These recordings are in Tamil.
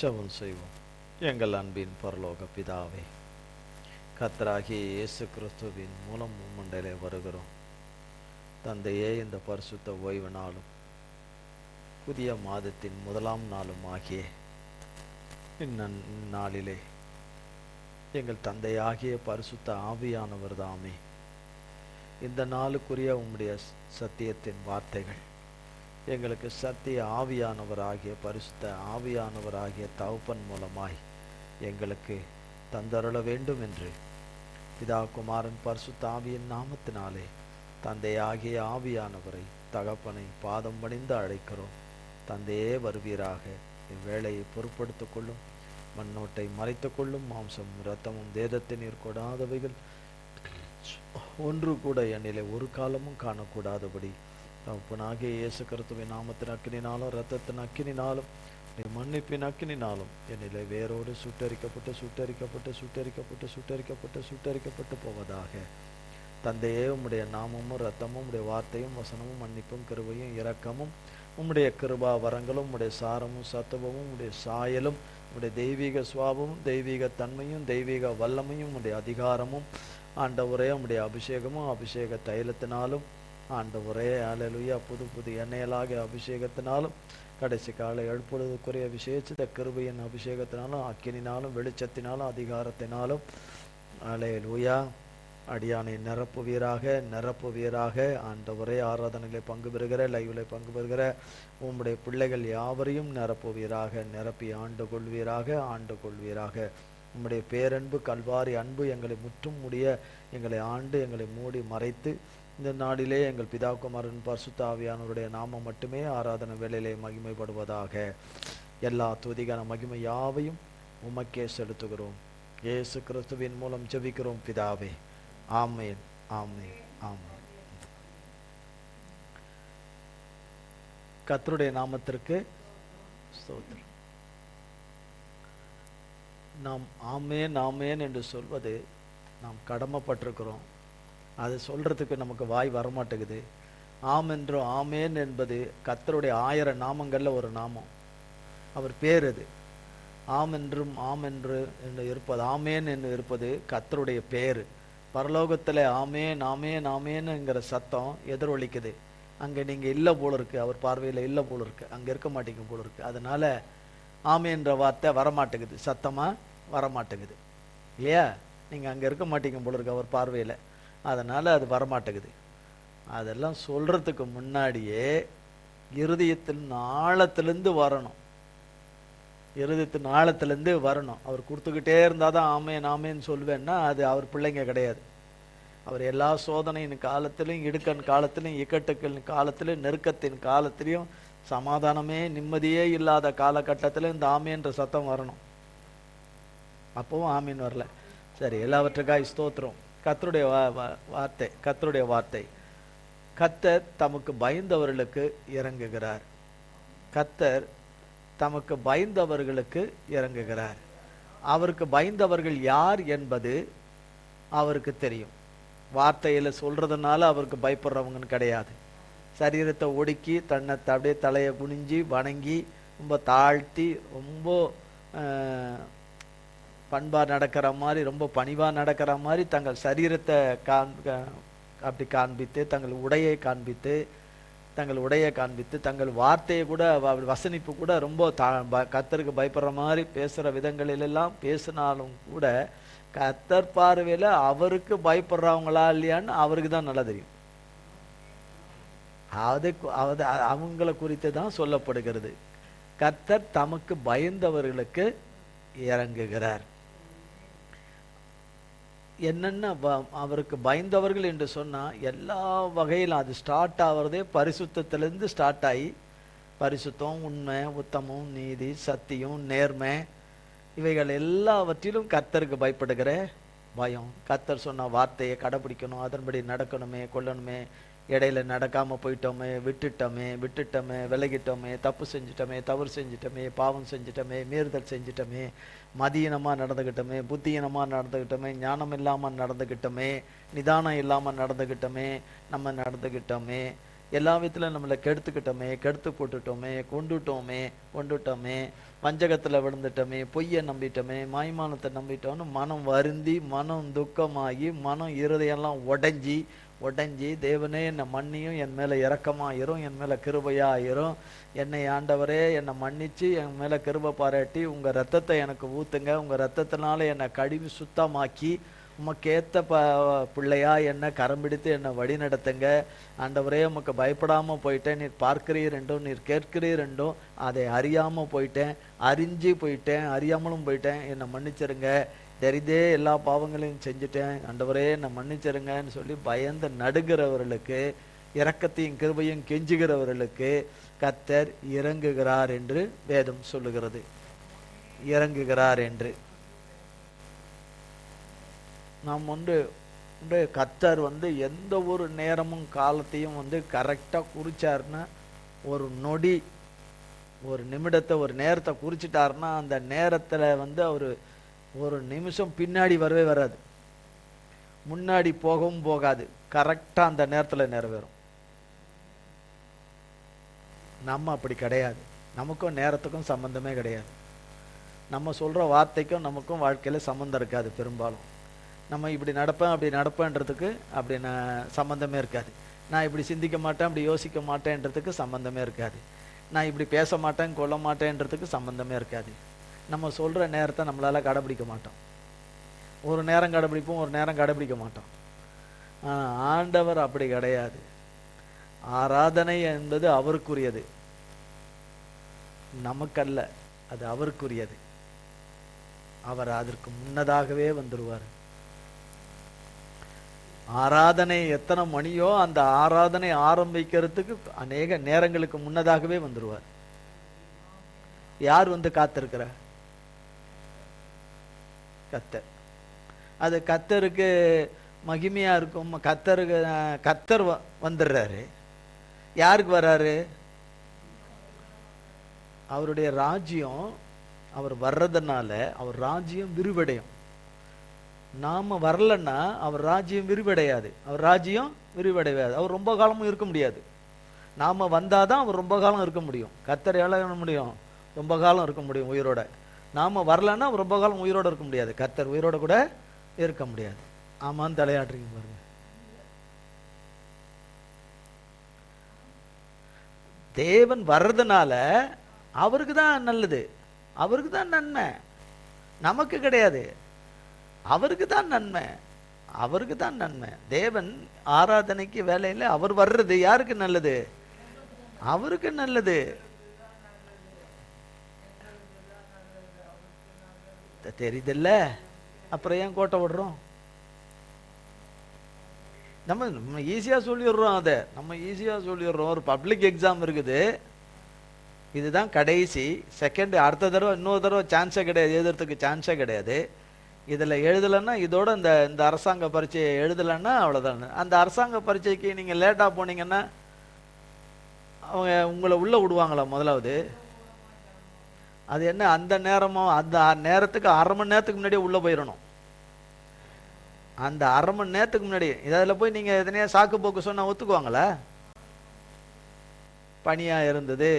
ஜெபம் செய்வோம். எங்கள் அன்பின் பரலோக பிதாவே, கர்த்தராகிய இயேசு கிறிஸ்துவின் மூலம் உம்மண்டையிலே வருகிறோம். தந்தையே, இந்த பரிசுத்த ஓய்வு நாளும் புதிய மாதத்தின் முதலாம் நாளும் ஆகிய இந்நாளிலே எங்கள் தந்தையாகிய பரிசுத்த ஆவியானவர் தாமே இந்த நாளுக்குரிய உம்முடைய சத்தியத்தின் வார்த்தைகள் எங்களுக்கு சத்திய ஆவியானவராகிய பரிசுத்த ஆவியானவராகிய தகப்பன் மூலமாய் எங்களுக்கு தந்தருள வேண்டும் என்று பிதா குமாரன் பரிசுத்த ஆவியின் நாமத்தினாலே தந்தையாகிய ஆவியானவரை தகப்பனை பாதம் பணிந்து அழைக்கிறோம். தந்தையே வருவீராக. இவ்வேளையை பொறுப்படுத்திக் கொள்ளும். மண்ணோட்டை மறைத்துக் கொள்ளும். மாம்சம் இரத்தமும் தேதத்தை நீர் கொடாதவைகள் ஒன்று கூட என்னிலே ஒரு காலமும் காணக்கூடாதபடி தகப்பனாகிய இயேசு கிறிஸ்துவின் நாமத்தின் அக்கினினாலும் இரத்தத்தின் அக்கினினாலும் மன்னிப்பின் அக்கினினாலும் என்னிலே வேரோடு சுட்டரிக்கப்பட்டு சுட்டரிக்கப்பட்டு சுட்டரிக்கப்பட்டு சுட்டரிக்கப்பட்டு சுட்டரிக்கப்பட்டு போவதாக. தந்தையே, உம்முடைய நாமமும் இரத்தமும் உம்முடைய வார்த்தையும் வசனமும் மன்னிப்பும் கிருபையும் இரக்கமும் உம்முடைய கிருபா வரங்களும் உம்முடைய சாரமும் சத்துவமும் உம்முடைய சாயலும் உம்முடைய தெய்வீக சுவாபமும் தெய்வீக தன்மையும் தெய்வீக வல்லமையும் உம்முடைய அதிகாரமும் ஆண்டவரே, உம்முடைய அபிஷேகமும் அபிஷேக தைலத்தினாலும் ஆண்டவரே அல்லேலூயா புது புது எண்ணெயலாகிய அபிஷேகத்தினாலும் கடைசி காலை எழுப்புவதற்குரிய விசேஷித்த கிருபையின் அபிஷேகத்தினாலும் அக்கினினாலும் வெளிச்சத்தினாலும் அதிகாரத்தினாலும் அல்லேலூயா அடியானை நிரப்புவீராக. ஆண்டவரே, ஆராதனைகளை பங்கு பெறுகிற லைவில் பங்கு பெறுகிற உம்முடைய பிள்ளைகள் யாவரையும் நிரப்புவீராக. நிரப்பி ஆண்டு கொள்வீராக. உம்முடைய பேரன்பு கல்வாரி அன்பு எங்களை முற்றும் முடிய எங்களை ஆண்டு எங்களை மூடி மறைத்து இந்த நாளிலே எங்கள் பிதாகுமாரன் பரிசுத்த ஆவியானவருடைய நாமம் மட்டுமே ஆராதனை வேளையிலே மகிமைப்படுவதாக. எல்லா துதிகான மகிமை யாவையும் உமக்கே செலுத்துகிறோம். இயேசு கிறிஸ்துவின் மூலம் ஜெபிக்கிறோம் பிதாவே. ஆமென், ஆமென், ஆமென். கர்த்தருடைய நாமத்திற்கு ஸ்தோத்திரம். நாம் ஆமேன் ஆமேன் என்று சொல்வது நாம் கடமைப்பட்டிருக்கிறோம். அது சொல்றதுக்கு நமக்கு வாய் வரமாட்டேங்குது. ஆம் என்றும் ஆமேன் என்பது கர்த்தருடைய 1000 நாமங்கள்ல ஒரு நாமம். அவர் பேர் அது. ஆம் என்றும் ஆம் என்று இருப்பது, ஆமேன் என்று இருப்பது கர்த்தருடைய பேரு. பரலோகத்துல ஆமேன் ஆமேன் ஆமேன்ங்கிற சத்தம் எதிரொலிக்குது. அங்க நீங்க இல்லை போல இருக்கு, அவர் பார்வையில இல்லை போல இருக்கு, அங்க இருக்க மாட்டீங்க போல இருக்கு. அதனால ஆமேன்ற வார்த்தை வரமாட்டேங்குது, சத்தமா வரமாட்டேங்குது இல்லையா? நீங்க அங்க இருக்க மாட்டீங்க போல இருக்கு அவர் பார்வையில, அதனால அது வரமாட்டேங்குது. அதெல்லாம் சொல்றதுக்கு முன்னாடியே இருதயத்தின் ஆழத்திலிருந்து வரணும். இருதயத்தின் ஆழத்திலிருந்து வரணும். அவர் கொடுத்துக்கிட்டே இருந்தாதான் ஆமேன் ஆமேன்னு சொல்லுவேன்னா அது அவர் பிள்ளைங்க கிடையாது. அவர் எல்லா சோதனையின் காலத்திலும், இடுக்கன் காலத்திலும், இக்கட்டுக்களின் காலத்திலும், நெருக்கத்தின் காலத்திலையும், சமாதானமே நிம்மதியே இல்லாத காலகட்டத்தில் இந்த ஆமேன்ற சத்தம் வரணும். அப்பவும் ஆமீன் வரல. சரி, எல்லாவற்றுக்காய் ஸ்தோத்திரம். கர்த்தருடைய வார்த்தை கர்த்தர் தமக்கு பயந்தவர்களுக்கு இறங்குகிறார். கர்த்தர் தமக்கு பயந்தவர்களுக்கு இறங்குகிறார். அவருக்கு பயந்தவர்கள் யார் என்பது அவருக்கு தெரியும். வார்த்தையில சொல்றதுனால அவருக்கு பயப்படுறவங்கன்னு கிடையாது. சரீரத்தை ஒடுக்கி தன்னை அப்படியே தலையை குனிஞ்சி வணங்கி ரொம்ப தாழ்த்தி ரொம்ப பண்பா நடக்கிற மாதிரி, ரொம்ப பணிவா நடக்கிற மாதிரி தங்கள் சரீரத்தை அப்படி காண்பித்து, தங்கள் உடையை காண்பித்து தங்கள் வார்த்தையை கூட வசனிப்பு கூட ரொம்ப கர்த்தருக்கு பயப்படுற மாதிரி பேசுற விதங்களிலெல்லாம் பேசினாலும் கூட கர்த்தர் பார்வையில அவருக்கு பயப்படுறவங்களா இல்லையான்னு அவருக்கு தான் நல்லா தெரியும். அவங்களை குறித்து தான் சொல்லப்படுகிறது. கர்த்தர் தமக்கு பயந்தவர்களுக்கு இறங்குகிறார். என்னென்ன அவருக்கு பயந்தவர்கள் என்று சொன்னா எல்லா வகையிலும் அது ஸ்டார்ட் ஆகிறதே பரிசுத்தத்திலிருந்து ஸ்டார்ட் ஆகி, பரிசுத்தம், உண்மை, உத்தமம், நீதி, சத்தியம், நேர்மை, இவைகள் எல்லாவற்றிலும் கர்த்தருக்கு பயப்படுகிற பயம். கர்த்தர் சொன்ன வார்த்தையை கடைபிடிக்கணும், அதன்படி நடக்கணுமே, கொள்ளணுமே, இடையில நடக்காம போயிட்டோமே, விட்டுட்டோமே, விலகிட்டோமே, தப்பு செஞ்சிட்டோமே, தவறு செஞ்சிட்டோமே, பாவம் செஞ்சிட்டோமே, மீறுதல் செஞ்சிட்டோமே, மதியீனமா நடந்துகிட்டோமே, புத்தியீனமா நடந்துகிட்டோமே, ஞானம் இல்லாம நடந்துகிட்டோமே, நிதானம் இல்லாம நடந்துகிட்டோமே, எல்லா விதத்தில் நம்மளை கெடுத்துக்கிட்டோமே, கெடுத்து போட்டுட்டோமே, கொண்டுட்டோமே, வஞ்சகத்தில் விழுந்துட்டோமே, பொய்யை நம்பிட்டோமே, மாய்மானத்தை நம்பிட்டோம்னு மனம் வருந்தி, மனம் துக்கமாகி, மனம் இருதயெல்லாம் உடைஞ்சி தேவனே என்னை மன்னியும், என் மேலே இரக்கமாயிரும், என் மேலே கிருபையாயிரும், என்னை ஆண்டவரே என்னை மன்னிச்சு என் மேலே கிருபை பாராட்டி உங்கள் ரத்தத்தை எனக்கு ஊற்றுங்க, உங்கள் ரத்தத்தினால என்னை கழுவி சுத்தமாக்கி உமக்கேற்ற பிள்ளையா என்னை கரம் பிடித்து என்னை வழி நடத்துங்க ஆண்டவரே. உமக்கு பயப்படாமல் போயிட்டேன், நீர் பார்க்கிறீர் என்றும் நீர் கேட்கிறீர் என்றும் அதை அறியாமல் போயிட்டேன், அறிஞ்சு போயிட்டேன், அறியாமலும் போயிட்டேன், என்னை மன்னிச்சிருங்க, தெரிந்தே எல்லா பாவங்களையும் செஞ்சுட்டேன் ஆண்டவரே என்னை மன்னிச்சிருங்கன்னு சொல்லி பயந்து நடுகிறவர்களுக்கு, இரக்கத்தையும் கிருபையும் கெஞ்சுகிறவர்களுக்கு கர்த்தர் இறங்குகிறார் என்று வேதம் சொல்லுகிறது. இறங்குகிறார் என்று நாம் கர்த்தர் எந்த ஒரு நேரமும் காலத்தையும் கரெக்டாக குறிச்சாருன்னா, ஒரு நொடி ஒரு நிமிடத்தை ஒரு நேரத்தை குறிச்சிட்டாருன்னா அந்த நேரத்தில் அவர் ஒரு நிமிஷம் பின்னாடி வரவே வராது, முன்னாடி போகவும் போகாது, கரெக்டாக அந்த நேரத்தில் நிறைவேறும். நம்ம அப்படி கிடையாது, நமக்கும் நேரத்துக்கும் சம்மந்தமே கிடையாது. நம்ம சொல்கிற வார்த்தைக்கும் நமக்கும் வாழ்க்கையில் சம்மந்தம் இருக்காது. பெரும்பாலும் நம்ம இப்படி நடப்பேன் அப்படி நடப்பேன்றதுக்கு அப்படின்னு சம்மந்தமே இருக்காது. நான் இப்படி சிந்திக்க மாட்டேன் அப்படி யோசிக்க மாட்டேன்றதுக்கு சம்மந்தமே இருக்காது. நான் இப்படி பேச மாட்டேன் கொள்ள மாட்டேன்றதுக்கு சம்மந்தமே இருக்காது. நம்ம சொல்கிற நேரத்தை நம்மளால் கடைபிடிக்க மாட்டோம். ஒரு நேரம் கடைபிடிப்போம், ஒரு நேரம் கடைபிடிக்க மாட்டோம். ஆனால் ஆண்டவர் அப்படி கிடையாது. ஆராதனை என்பது அவருக்குரியது, நமக்கல்ல, அது அவருக்குரியது. அவர் அதற்கு முன்னதாகவே வந்துடுவார். ஆராதனை எத்தனை மணியோ அந்த ஆராதனை ஆரம்பிக்கிறதுக்கு அநேக நேரங்களுக்கு முன்னதாகவே வந்துடுவார். யார் காத்திருக்கிற? கர்த்தர். அது கர்த்தருக்கு மகிமையா இருக்கும். கர்த்தர் வந்துடுறாரு. யாருக்கு வர்றாரு? அவருடைய ராஜ்யம் அவர் வர்றதுனால அவர் ராஜ்யம் விரிவடையும். நாம வரலன்னா அவர் ராஜ்யம் விரிவடையாது. அவர் ராஜ்யம் விரிவடையாது. அவர் ரொம்ப காலமும் இருக்க முடியாது. நாம வந்தாதான் அவர் ரொம்ப காலம் இருக்க முடியும். கர்த்தர் எவ்வளவு முடியும்? ரொம்ப காலம் இருக்க முடியும் உயிரோட. நாம வரலன்னா அவர் ரொம்ப காலம் உயிரோட இருக்க முடியாது. கர்த்தர் உயிரோட கூட இருக்க முடியாது. ஆமான்னு தலையாடுறீங்க பாருங்க. தேவன் வர்றதுனால அவருக்கு தான் நல்லது, அவருக்கு தான் நன்மை, நமக்கு கிடையாது. அவருக்கு தான் நன்மை, அவருக்கு தான் நன்மை. தேவன் ஆராதனைக்கு வேலையில் அவர் வர்றது யாருக்கு நல்லது? அவருக்கு நல்லது. தெரியுதில்ல, அப்புறம் ஏன் கோட்டை விடுறோம்? நம்ம ஈஸியா சொல்லிடுறோம். அதை நம்ம ஈஸியா சொல்லிடுறோம். ஒரு பப்ளிக் எக்ஸாம் இருக்குது, இதுதான் கடைசி, செகண்ட், அடுத்த தடவை இன்னொரு தடவை சான்ஸே கிடையாது, எழுதுறதுக்கு சான்ஸே கிடையாது. இதில் எழுதலைன்னா இதோட இந்த அரசாங்க பரீட்சையை எழுதலைன்னா அவ்வளோதான். அந்த அரசாங்க பரீட்சைக்கு நீங்கள் லேட்டாக போனீங்கன்னா அவங்க உங்களை உள்ளே விடுவாங்களா? முதலாவது அது என்ன, அந்த நேரமோ அந்த நேரத்துக்கு அரை மணி நேரத்துக்கு முன்னாடியே உள்ளே போயிடணும். அந்த அரை மணி நேரத்துக்கு முன்னாடி இதில் போய் நீங்கள் எதனையா சாக்கு போக்கு சொன்னால் ஒத்துக்குவாங்களா? பனியாக இருந்தது,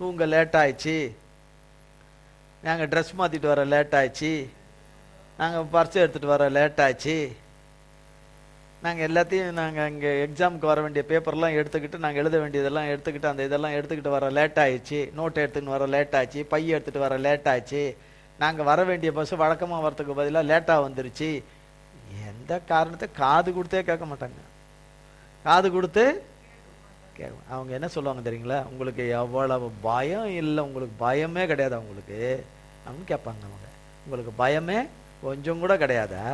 தூங்க லேட் ஆயிடுச்சு, நாங்கள் ட்ரெஸ் மாற்றிட்டு வர லேட் ஆயிடுச்சு, நாங்கள் பரிசை எடுத்துகிட்டு வர லேட் ஆச்சு, நாங்கள் எல்லாத்தையும் நாங்கள் இங்கே எக்ஸாமுக்கு வர வேண்டிய பேப்பர்லாம் எடுத்துக்கிட்டு நாங்கள் எழுத வேண்டியதெல்லாம் எடுத்துக்கிட்டு அந்த இதெல்லாம் எடுத்துக்கிட்டு வர லேட் ஆயிடுச்சு, நோட் எடுத்துக்கிட்டு வர லேட் ஆச்சு, பைய எடுத்துகிட்டு வர லேட் ஆச்சு, நாங்கள் வர வேண்டிய பஸ்ஸு வழக்கமாக வரத்துக்கு பதிலாக லேட்டாக வந்துருச்சு. எந்த காரணத்தை காது கொடுத்தே கேட்க மாட்டாங்க. காது கொடுத்து அவங்க என்ன சொல்லுவாங்க தெரியுங்களா? உங்களுக்கு எவ்வளவு பயம் இல்லை, உங்களுக்கு பயமே கிடையாது அவங்களுக்கு அப்படின்னு கேட்பாங்க. அவங்க உங்களுக்கு பயமே கொஞ்சம் கூட கிடையாதா?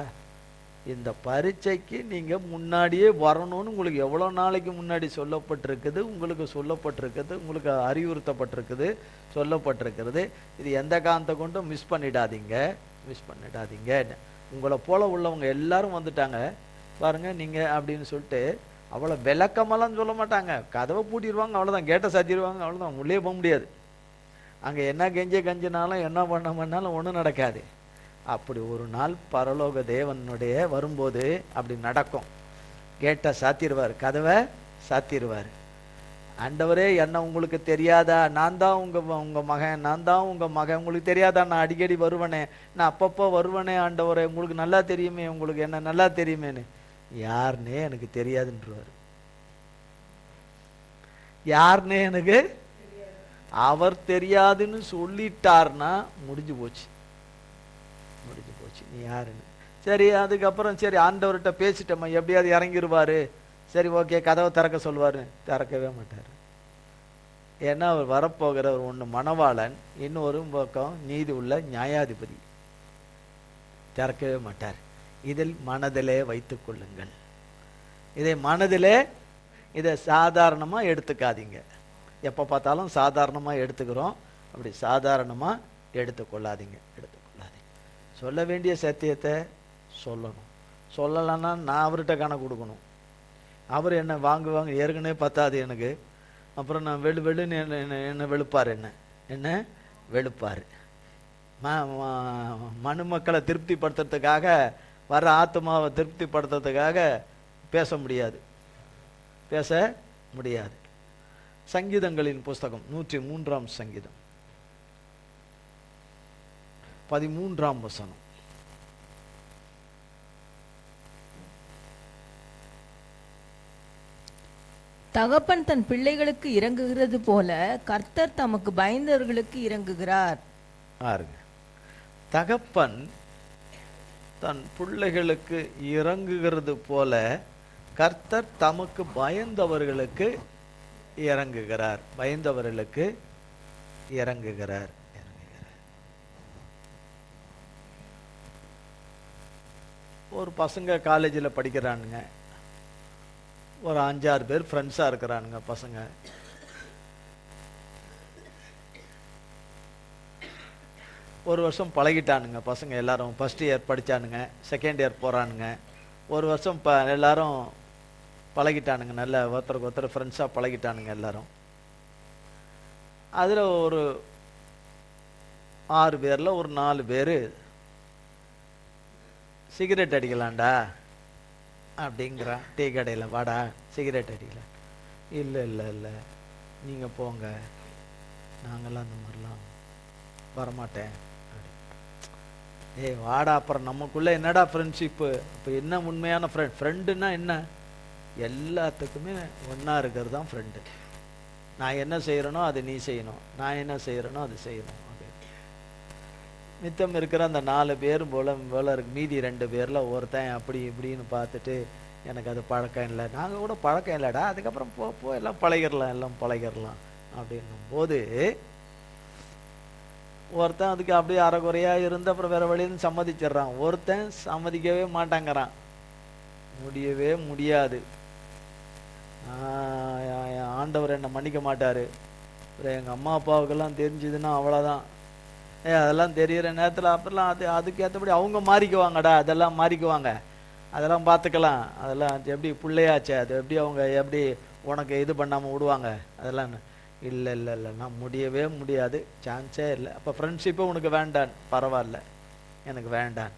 இந்த பரீட்சைக்கு நீங்கள் முன்னாடியே வரணும்னு உங்களுக்கு எவ்வளோ நாளைக்கு முன்னாடி சொல்லப்பட்டிருக்குது, உங்களுக்கு சொல்லப்பட்டிருக்குது, உங்களுக்கு அறிவுறுத்தப்பட்டிருக்குது, சொல்லப்பட்டிருக்கிறது. இது எந்த காரணத்தை கொண்டும் மிஸ் பண்ணிடாதீங்க, மிஸ் பண்ணிடாதீங்க. உங்களை போல உள்ளவங்க எல்லாரும் வந்துட்டாங்க பாருங்க நீங்கள் அப்படின்னு சொல்லிட்டு அவ்வளோ விளக்கமெல்லாம் சொல்ல மாட்டாங்க. கதவை பூட்டிடுவாங்க, அவ்வளோதான், கேட்டை சாத்திடுவாங்க, அவ்வளோதான், உள்ளே போக முடியாது. அங்கே என்ன கெஞ்சினாலும் என்ன பண்ணாலும் ஒன்றும் நடக்காது. அப்படி ஒரு நாள் பரலோக தேவனுடைய வரும்போது அப்படி நடக்கும். கேட்டை சாத்திடுவார், கதவை சாத்திடுவார். ஆண்டவரே, என்ன உங்களுக்கு தெரியாதா? நான் தான் உங்க மகன், நான் தான் உங்க மகன், உங்களுக்கு தெரியாதா? நான் அடிக்கடி வருவனே, நான் அப்பப்போ வருவனே ஆண்டவரே, உங்களுக்கு நல்லா தெரியுமே, உங்களுக்கு என்ன நல்லா தெரியுமேன்னு. யாருன்னே எனக்கு தெரியாதுன்றவர். யாருன்னே எனக்கு அவர் தெரியாதுன்னு சொல்லிட்டார்னா முடிஞ்சு போச்சு, முடிஞ்சு போச்சு. நீ யாருன்னு. சரி, அதுக்கப்புறம் சரி ஆண்டவர்கிட்ட பேசிட்டோமா, எப்படியாவது இறங்கிடுவாரு, சரி ஓகே கதவை திறக்க சொல்லுவாரு. திறக்கவே மாட்டார். ஏன்னா அவர் வரப்போகிறவர் ஒன்று மணவாளன், இன்னொரு பக்கம் நீதி உள்ள நியாயாதிபதி. திறக்கவே மாட்டார். இதில் மனதிலே வைத்துக் கொள்ளுங்கள். இதை மனதிலே, இதை சாதாரணமாக எடுத்துக்காதீங்க. எப்போ பார்த்தாலும் சாதாரணமாக எடுத்துக்கிறோம். அப்படி சாதாரணமாக எடுத்துக்கொள்ளாதீங்க, எடுத்துக்கொள்ளாதீங்க. சொல்ல வேண்டிய சத்தியத்தை சொல்லணும். சொல்லலைன்னா நான் அவர்கிட்ட கணக்கு கொடுக்கணும். அவர் என்ன வாங்குவாங்க, ஏற்கனவே பத்தாது எனக்கு, அப்புறம் நான் வெளுன்னு என்ன வெளுப்பார், என்ன வெளுப்பார். மனுமக்களை திருப்திப்படுத்துறதுக்காக, வர ஆத்மாவை திருப்திப்படுத்துறதுக்காக பேச முடியாது, பேச முடியாது. சங்கீதங்களின் புஸ்தகம் 103ஆம் சங்கீதம் 13ஆம் வசனம். தகப்பன் தன் பிள்ளைகளுக்கு இறங்குகிறது போல கர்த்தர் தமக்கு பயந்தவர்களுக்கு இறங்குகிறார். தகப்பன் தன் பிள்ளைகளுக்கு இறங்குகிறது போல கர்த்தர் தமக்கு பயந்தவர்களுக்கு இறங்குகிறார். பயந்தவர்களுக்கு இறங்குகிறார். ஒரு பசங்க காலேஜில் படிக்கிறானுங்க, ஒரு 5-6 பேர் ஃப்ரெண்ட்ஸாக இருக்கிறானுங்க பசங்க. ஒரு வருஷம் பழகிட்டானுங்க பசங்க எல்லாரும். ஃபர்ஸ்ட் இயர் படித்தானுங்க, செகண்ட் இயர் போகிறானுங்க. ஒரு வருஷம் எல்லாரும் பழகிட்டானுங்க, நல்ல ஒருத்தருக்கு ஒருத்தர் ஃப்ரெண்ட்ஸாக பழகிட்டானுங்க எல்லாரும். அதில் ஒரு 6 பேரில் ஒரு 4 பேர் சிகரெட் அடிக்கலாம்டா அப்படிங்கிறான். டீ கடையில், வாடா சிகரெட் அடிக்கலாம். இல்லை இல்லை இல்லை, நீங்கள் போங்க, நாங்கள்லாம் அந்த மாதிரிலாம் வரமாட்டேன். ஏய் வாடா, அப்புறம் நமக்குள்ளே என்னடா ஃப்ரெண்ட்ஷிப்பு? இப்போ என்ன உண்மையான ஃப்ரெண்டுன்னா என்ன? எல்லாத்துக்குமே ஒன்றா இருக்கிறது தான் ஃப்ரெண்டு. நான் என்ன செய்கிறேனோ அது நீ செய்யணும், நான் என்ன செய்கிறேனோ அது செய்யணும். மித்தம் இருக்கிற அந்த 4 பேர் போல இருக்கு. மீதி 2 பேரில் ஒருத்தன் அப்படி இப்படின்னு பார்த்துட்டு, எனக்கு அது பழக்கம் இல்லை, நாங்கள் கூட பழக்கம் இல்லைடா, அதுக்கப்புறம் போ எல்லாம் பழகிடலாம் அப்படின்னும் போது ஒருத்தன் அதுக்கு அப்படியே அரைக்குறையாக இருந்து அப்புறம் வேறு வழியின்னு சம்மதிச்சிட்றான். ஒருத்தன் சம்மதிக்கவே மாட்டாங்கிறான். முடியவே முடியாது, ஆண்டவர் என்னை மன்னிக்க மாட்டார், எங்கள் அம்மா அப்பாவுக்கெல்லாம் தெரிஞ்சுதுன்னா அவ்வளோதான். அதெல்லாம் தெரிகிற நேரத்தில் அப்புறம்லாம் அதுக்கு ஏற்றபடி அவங்க மாறிக்குவாங்கடா, அதெல்லாம் மாறிக்குவாங்க, அதெல்லாம் பார்த்துக்கலாம், அதெல்லாம் எப்படி பிள்ளையாச்சு, அது எப்படி அவங்க எப்படி உனக்கு இது பண்ணாமல் விடுவாங்க, அதெல்லாம் இல்லை இல்லை இல்லை, நான் முடியவே முடியாது, சான்ஸே இல்லை. அப்போ ஃப்ரெண்ட்ஷிப்பு உனக்கு வேண்டான், பரவாயில்ல எனக்கு வேண்டான்.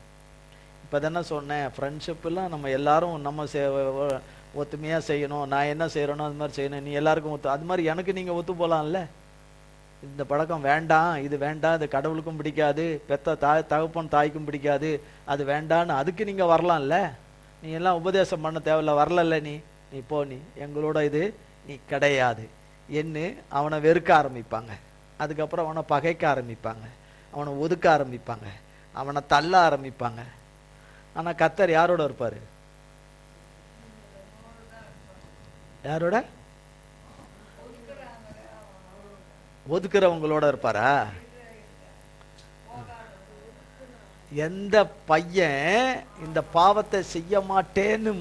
இப்போ தானே சொன்னேன், ஃப்ரெண்ட்ஷிப்பெல்லாம் நம்ம எல்லாரும் நம்ம ஒத்துமையாக செய்யணும், நான் என்ன செய்கிறேனோ அது மாதிரி செய்யணும், நீ எல்லாருக்கும் ஒத்து, அது மாதிரி எனக்கு நீங்கள் ஒத்து போகலாம்ல. இந்த பழக்கம் வேண்டாம், இது வேண்டாம், இது கடவுளுக்கும் பிடிக்காது, பெத்த தகப்பன் தாய்க்கும் பிடிக்காது, அது வேண்டான்னு அதுக்கு நீங்கள் வரலாம்ல. நீ எல்லாம் உபதேசம் பண்ண தேவையில்ல, வரலல்ல, நீ போ, நீ எங்களோட இது நீ கிடையாது என்று அவனை வெறுக்க ஆரம்பிப்பாங்க. அதுக்கப்புறம் அவனை பகைக்க ஆரம்பிப்பாங்க, அவனை ஒதுக்க ஆரம்பிப்பாங்க, அவனை தள்ள ஆரம்பிப்பாங்க. ஆனால் கர்த்தர் யாரோட இருப்பார்? யாரோட? ஒதுக்குறவங்களோட இருப்பாரா? எந்த பையன் இந்த பாவத்தை செய்ய மாட்டேன்னு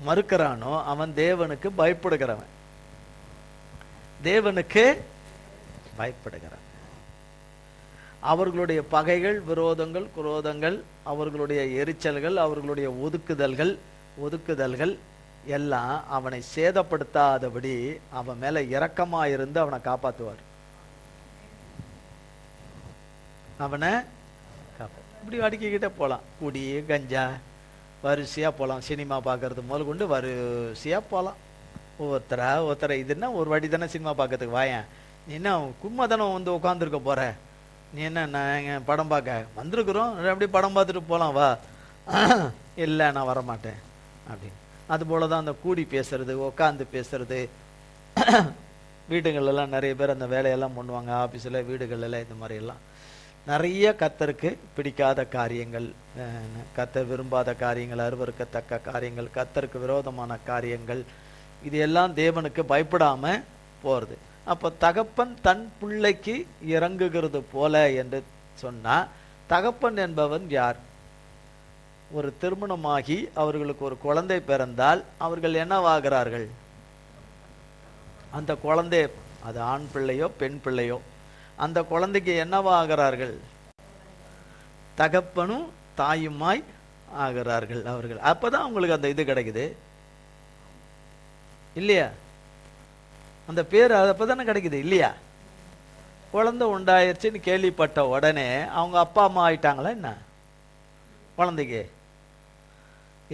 மறுக்கிறானோ அவன் தேவனுக்கு பயப்படுகிறவன், தேவனுக்கு பயப்படுகிறான். அவர்களுடைய பகைகள், விரோதங்கள், குரோதங்கள், அவர்களுடைய எரிச்சல்கள், அவர்களுடைய ஒதுக்குதல்கள் எல்லாம் அவனை சேதப்படுத்தாதபடி அவன் மேல இரக்கமா இருந்து அவனை காப்பாற்றுவார். அவனை இப்படி அடிக்கிட்டே போலாம். குடி, கஞ்சா, வரிசையாக போகலாம். சினிமா பார்க்கறது முதல் கொண்டு வரிசையாக போகலாம். ஒருத்தரை இதுன்னா ஒரு வாட்டி தானே சினிமா பார்க்கறதுக்கு வாயேன், நீ என்ன கும்மா தானே வந்து உட்காந்துருக்க போகிற, நீ என்ன நாங்கள் படம் பார்க்க வந்திருக்குறோம், அப்படியே படம் பார்த்துட்டு போகலாம் வா. இல்லை நான் வரமாட்டேன் அப்படின்னு. அதுபோல தான் அந்த கூடி பேசுறது, உட்காந்து பேசுறது. வீடுகளெல்லாம் நிறைய பேர் அந்த வேலையெல்லாம் பண்ணுவாங்க, ஆஃபீஸில் வீடுகளெல்லாம் இந்த மாதிரியெல்லாம் நிறைய கர்த்தருக்கு பிடிக்காத காரியங்கள், கர்த்தர் விரும்பாத காரியங்கள், அருவருக்கத்தக்க காரியங்கள், கர்த்தருக்கு விரோதமான காரியங்கள், இது எல்லாம் தேவனுக்கு பயப்படாம போறது. அப்போ தகப்பன் தன் பிள்ளைக்கு இறங்குகிறது போல என்று சொன்னா, தகப்பன் என்பவன் யார்? ஒரு திருமணமாகி அவர்களுக்கு ஒரு குழந்தை பிறந்தால் அவர்கள் என்னவாகிறார்கள்? அந்த குழந்தை, அது ஆண் பிள்ளையோ பெண் பிள்ளையோ, அந்த குழந்தைக்கு என்னவாகிறார்கள்? தகப்பனும் தாயுமாய் ஆகிறார்கள் அவர்கள். அப்பதான் அவங்களுக்கு அந்த இது கிடைக்குது இல்லையா? அந்த பேர் அப்பதானே கிடைக்குது இல்லையா? குழந்தை உண்டாயிருச்சுன்னு கேள்விப்பட்ட உடனே அவங்க அப்பா அம்மா ஆயிட்டாங்களா என்ன குழந்தைக்கு?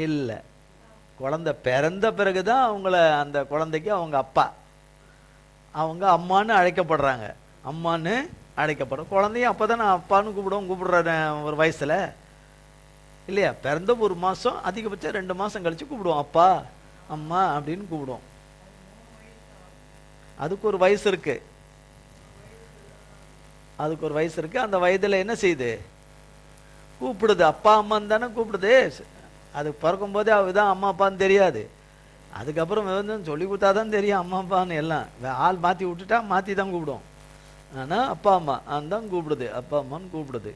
இல்லை, குழந்தை பிறந்த பிறகுதான் அவங்கள, அந்த குழந்தைக்கு அவங்க அப்பா, அவங்க அம்மான்னு அழைக்கப்படுறாங்க. அம்மான்னு அழைக்கப்படுறோம். குழந்தையும் அப்போதான் அப்பான்னு கூப்பிடுற ஒரு வயசுல இல்லையா? பிறந்த ஒரு மாதம், அதிகபட்சம் 2 மாதம் கழிச்சு கூப்பிடுவோம் அப்பா அம்மா அப்படின்னு கூப்பிடுவோம். அதுக்கு ஒரு வயசு இருக்கு, அதுக்கு ஒரு வயசு இருக்கு. அந்த வயதுல என்ன செய்யுது? கூப்பிடுது. அப்பா அம்மான்னு தானே கூப்பிடுது. அது பிறக்கும் போதே அவதான் அம்மா அப்பான்னு தெரியாது. அதுக்கப்புறம் சொல்லி கொடுத்தாதான் தெரியும் அம்மா அப்பான்னு. எல்லாம் ஆள் மாற்றி விட்டுட்டா மாற்றி தான் கூப்பிடும். ஆனால் அப்பா அம்மா தான் கூப்பிடுது, அப்பா அம்மான்னு கூப்பிடுது.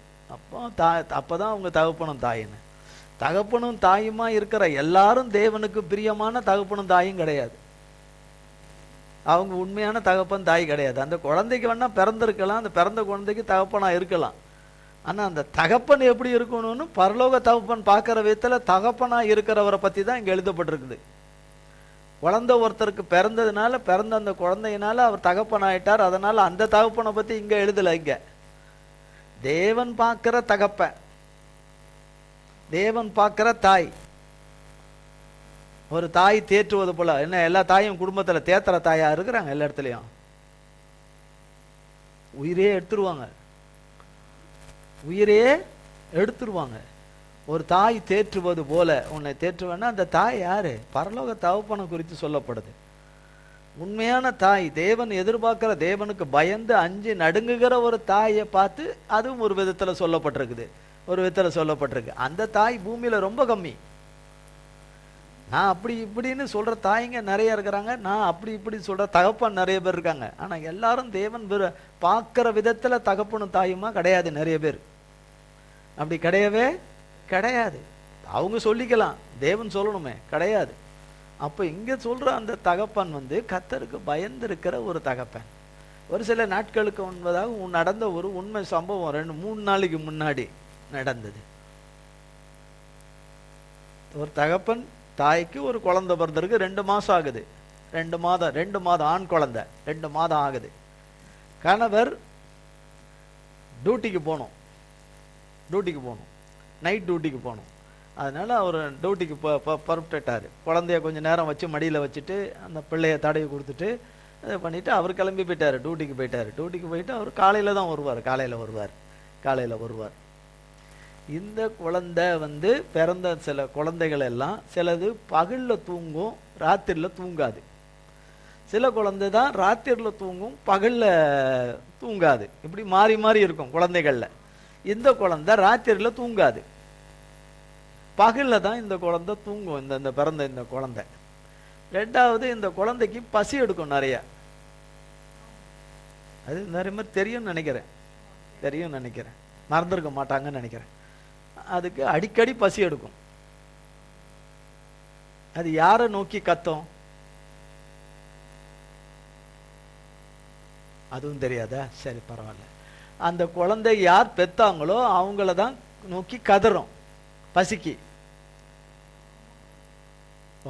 அப்போதான் அவங்க தகப்பனும் தாயின்னு. தகப்பனும் தாயுமா இருக்கிற எல்லாரும் தேவனுக்கு பிரியமான தகப்பனும் தாயும் கிடையாது. அவங்க உண்மையான தகப்பன் தாய் கிடையாது. அந்த குழந்தைக்கு வேணா பிறந்திருக்கலாம், அந்த பிறந்த குழந்தைக்கு தகப்பனா இருக்கலாம். ஆனால் அந்த தகப்பன் எப்படி இருக்கணும்னு பரலோக தகப்பன் பார்க்குற விதத்தில் தகப்பனா இருக்கிறவரை பற்றி தான் இங்கே எழுதப்பட்டிருக்குது. குழந்தை ஒருத்தருக்கு பிறந்ததுனால, பிறந்த அந்த குழந்தையினால அவர் தகப்பன் ஆயிட்டார். அதனால அந்த தகப்பனை பற்றி இங்கே எழுதலை. இங்கே தேவன் பார்க்கிற தகப்பன், தேவன் பார்க்கிற தாய். ஒரு தாய் தேற்றுவது போல, என்ன எல்லா தாயும் குடும்பத்தில் தேத்துற தாயா இருக்கிறாங்க? எல்லா இடத்துலையும் உயிரே எடுத்துருவாங்க, உயிரே எடுத்துருவாங்க. ஒரு தாய் தேற்றுவது போல உன்னை தேற்றுவேன்னா அந்த தாய் யாரு? பரலோக தகப்பனை குறித்து சொல்லப்படுது. உண்மையான தாய், தேவன் எதிர்பார்க்கிற, தேவனுக்கு பயந்து அஞ்சு நடுங்குகிற ஒரு தாயை பார்த்து அதுவும் ஒரு விதத்துல சொல்லப்பட்டிருக்குது, ஒரு விதத்துல சொல்லப்பட்டிருக்கு. அந்த தாய் பூமியில ரொம்ப கம்மி. நான் அப்படி இப்படின்னு சொல்ற தாய்ங்க நிறைய இருக்கிறாங்க, நான் அப்படி இப்படி சொல்ற தகப்பன் நிறைய பேர் இருக்காங்க. ஆனா எல்லாரும் தேவன் பார்க்கிற விதத்துல தகப்பனும் தாயுமா கிடையாது. நிறைய பேர் அப்படி கிடையவே கிடையாது. அவங்க சொல்லிக்கலாம், தேவன் சொல்லணுமே, கிடையாது. அப்ப இங்க சொல்ற அந்த தகப்பன் கர்த்தருக்கு பயந்து இருக்கிற ஒரு தகப்பன். ஒரு சில நாட்களுக்கு முன்பதாக நடந்த ஒரு உண்மை சம்பவம் 2-3 நாளைக்கு முன்னாடி நடந்தது. ஒரு தகப்பன் தாய்க்கு ஒரு குழந்தை பிறந்திருக்கு, 2 மாசம் ஆகுது. 2 மாதம் ஆண் குழந்தை, 2 மாதம் ஆகுது. கணவர் டியூட்டிக்கு போகணும், நைட் டியூட்டிக்கு போகணும். அதனால அவர் டியூட்டிக்கு புறப்பட்டுட்டார். குழந்தைய கொஞ்சம் நேரம் வச்சு மடியில் வச்சுட்டு அந்த பிள்ளைய தடவி கொடுத்துட்டு இதை பண்ணிட்டு அவர் கிளம்பி போயிட்டார், டியூட்டிக்கு போயிட்டார். டியூட்டிக்கு போயிட்டு அவர் காலையில் தான் வருவார், காலையில் வருவார். இந்த குழந்தை பிறந்த சில குழந்தைகள் எல்லாம் சிலது பகலில் தூங்கும், ராத்திரியில் தூங்காது. சில குழந்தை தான் ராத்திரியில் தூங்கும், பகலில் தூங்காது. இப்படி மாறி மாறி இருக்கும் குழந்தைகளில். இந்த குழந்தை ராத்திரியில் தூங்காது, பகலில் தான் இந்த குழந்தை தூங்கும். இந்த பிறந்த இந்த குழந்தை. ரெண்டாவது, இந்த குழந்தைக்கு பசி எடுக்கும் நிறைய. அது நிறைய மாதிரி தெரியும்னு நினைக்கிறேன், மறந்துருக்க மாட்டாங்கன்னு நினைக்கிறேன். அதுக்கு அடிக்கடி பசி எடுக்கும். அது யாரை நோக்கி கத்தும்? அதுவும் தெரியாதா? சரி, பரவாயில்ல. அந்த குழந்தை யார் பெத்தாங்களோ அவங்கள தான் நோக்கி கதறும் பசிக்கு.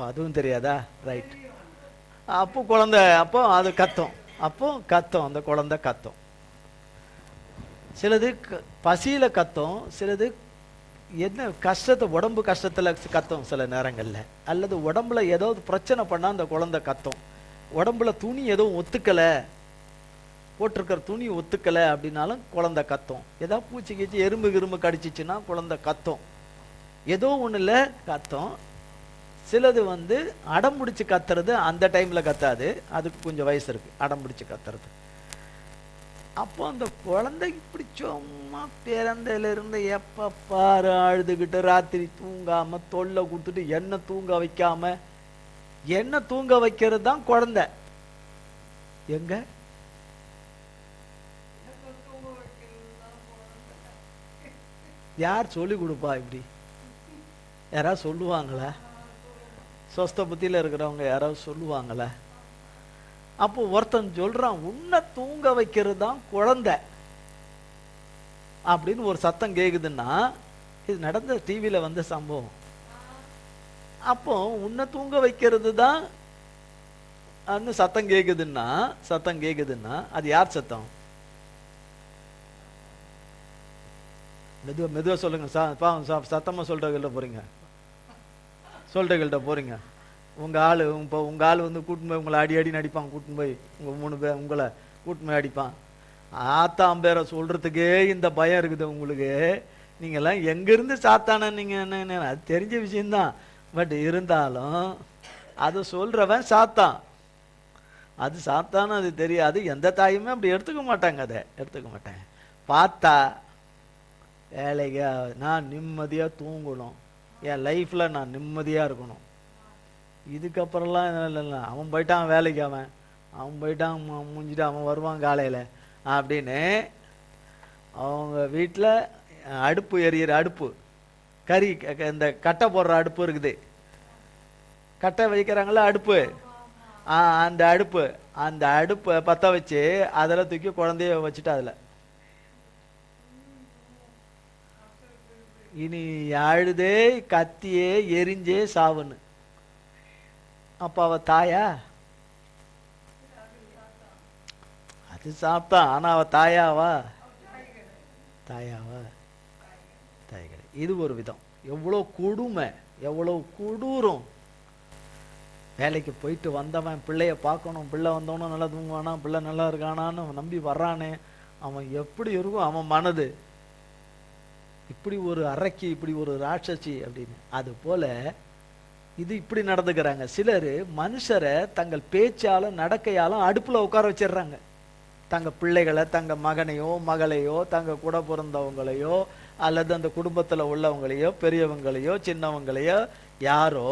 அதுவும் தெரியாதா? ரைட். அப்போ அது கத்தும், அந்த குழந்தை கத்தும். சிலது பசியில கத்தும், சிலது என்ன கஷ்டத்தை, உடம்பு கஷ்டத்துல கத்தும் சில நேரங்கள்ல, அல்லது உடம்புல ஏதாவது பிரச்சனை பண்ணா அந்த குழந்தை கத்தும். உடம்புல துணி எதுவும் ஒத்துக்கல, போட்டிருக்கிற துணி ஒத்துக்கல அப்படின்னாலும் குழந்தை கத்தும். ஏதாவது பூச்சி கீச்சி எறும்பு கிரும்பு கடிச்சிச்சுன்னா குழந்தை கத்தும். ஏதோ ஒண்ணுல கத்தும். சிலது அடம் பிடிச்சு கத்துறது அந்த டைம்ல கத்தாது, அதுக்கு கொஞ்சம் வயசு இருக்கு அடம் பிடிச்சு கத்துறது. அப்போ அந்த குழந்தை இப்படி சும்மா பிறந்ததுல இருந்து எப்ப பாரு அழுதுகிட்டு ராத்திரி தூங்காம தொல்லை கொடுத்துட்டு என்ன தூங்க வைக்காம, என்ன தூங்க வைக்கிறது தான் குழந்தை. எங்க யார் சொல்லி கொடுப்பா? இப்படி யாராவது சொல்லுவாங்களா? சொஸ்த புத்தியில இருக்கிறவங்க யாராவது சொல்லுவாங்களா? அப்போ ஒருத்தன் சொல்றான், உன்னை தூங்க வைக்கிறது தான் குழந்தை அப்படின்னு ஒரு சத்தம் கேக்குதுன்னா, இது நடந்த டிவியில வந்த சம்பவம். அப்போ உன்னை தூங்க வைக்கிறது தான் சத்தம் கேக்குதுன்னா அது யார் சத்தம்? மெதுவா சொல்லுங்க. சத்தமா சொல்றவங்கள்ட்ட போறீங்க. உங்க ஆளு கூட்டின்னு போய் உங்களை அடி அடிப்பான். கூட்டின்னு போய் உங்க 3 பேர் உங்களை கூட்டின்னு போய் அடிப்பான். ஆத்தாம் பேரை சொல்றதுக்கே இந்த பயம் இருக்குது உங்களுக்கு. நீங்கெல்லாம் எங்கிருந்து சாத்தான நீங்க என்ன, அது தெரிஞ்ச விஷயம்தான். பட் இருந்தாலும் அது சொல்றவன் சாத்தான். அது சாத்தான அது தெரியாது. எந்த தாயுமே அப்படி எடுத்துக்க மாட்டாங்க. அதை எடுத்துக்க மாட்டாங்க. பார்த்தா வேலைக்கு நான் நிம்மதியா தூங்கணும், என் லைஃப்ல நான் நிம்மதியா இருக்கணும். இதுக்கப்புறம்லாம் இல்லை, அவன் போயிட்டான் வேலைக்கு, அவன் போயிட்டான் முடிஞ்சிட்டு அவன் வருவான் காலையில அப்படின்னு அவங்க வீட்டில் அடுப்பு எரியிற அடுப்பு, கறி இந்த கட்டை போடுற அடுப்பு இருக்குது, கட்டை வைக்கிறாங்களா அடுப்பு, அந்த அடுப்பை பற்ற வச்சு அதில் தூக்கி குழந்தைய வச்சுட்டு அதில் இனி அழுதே கத்தியே எரிஞ்சே சாவுன்னு. அப்ப அவ தாயா? அது சாப்பிட்டா. ஆனா அவ தாயாவா? தாய் கிடையாது. இது ஒரு விதம். எவ்வளவு கொடுமை, எவ்வளவு கொடூரம். வேலைக்கு போயிட்டு வந்தவன் பிள்ளைய பார்க்கணும், பிள்ளை வந்தவனும் நல்லா தூங்குவானா, பிள்ளை நல்லா இருக்கானான்னு நம்பி வர்றானே, அவன் எப்படி இருக்கும் அவன் மனது? இப்படி ஒரு அரக்கி, இப்படி ஒரு ராட்சசி அப்படின்னு. அது போல இது இப்படி நடந்துக்கிறாங்க. சிலர் மனுஷரை தங்கள் பேச்சாலும் நடக்கையாலும் அடுப்புல உட்கார வச்சிடுறாங்க. தங்க பிள்ளைகளை, தங்க மகனையோ மகளையோ, தங்க கூட பிறந்தவங்களையோ, அல்லது அந்த குடும்பத்துல உள்ளவங்களையோ, பெரியவங்களையோ சின்னவங்களையோ, யாரோ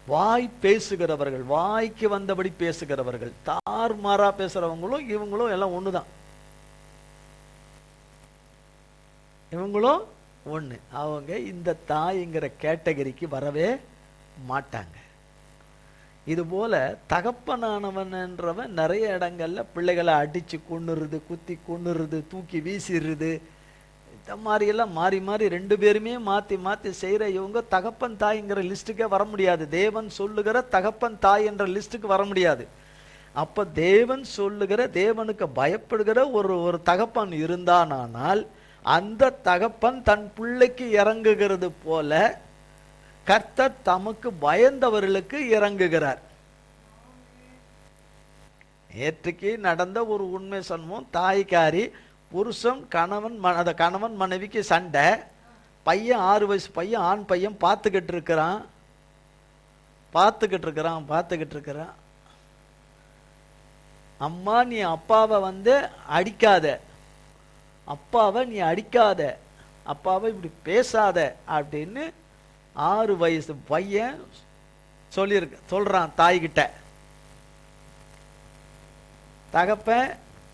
வாய் பேசுகிறவர்கள், வாய்க்கு வந்தபடி பேசுகிறவர்கள், தார்மாரா பேசுறவங்களும் இவங்களும் எல்லாம் ஒண்ணுதான். இவங்களும் ஒண்ணு. அவங்க இந்த தாய்ங்கிற கேட்டகரிக்கு வரவே மாட்டாங்க. இது போல தகப்பனானவன்றவன் நிறைய இடங்கள்ல பிள்ளைகளை அடிச்சு கொன்னுருது, குத்தி கொன்னுருது, தூக்கி வீசிடுறது, இந்த மாதிரி எல்லாம் மாறி மாறி 2 பேருமே மாத்தி மாத்தி செய்யற இவங்க தகப்பன் தாய்ங்கிற லிஸ்டுக்கே வர முடியாது. தேவன் சொல்லுகிற தகப்பன் தாய் என்ற லிஸ்டுக்கு வர முடியாது. அப்ப தேவன் சொல்லுகிற, தேவனுக்கு பயப்படுகிற ஒரு தகப்பன் இருந்தானால், அந்த தகப்பன் தன் பிள்ளைக்கு இறங்குகிறது போல கர்த்தர் தமக்கு பயந்தவர்களுக்கு இறங்குகிறார். நேற்றுக்கு நடந்த ஒரு உண்மை சம்பவம். தாய்க்காரி, புருஷன் கணவன் மனைவிக்கு சண்டை. பையன் 6 வயசு பையன், ஆண் பையன் பார்த்துக்கிட்டு இருக்கிறான். அம்மா நீ அப்பாவை அடிக்காத, அப்பாவை நீ அடிக்காத, அப்பாவை இப்படி பேசாத அப்படின்னு 6 வயசு பையன் சொல்றான் தாய்கிட்ட. தகப்பன்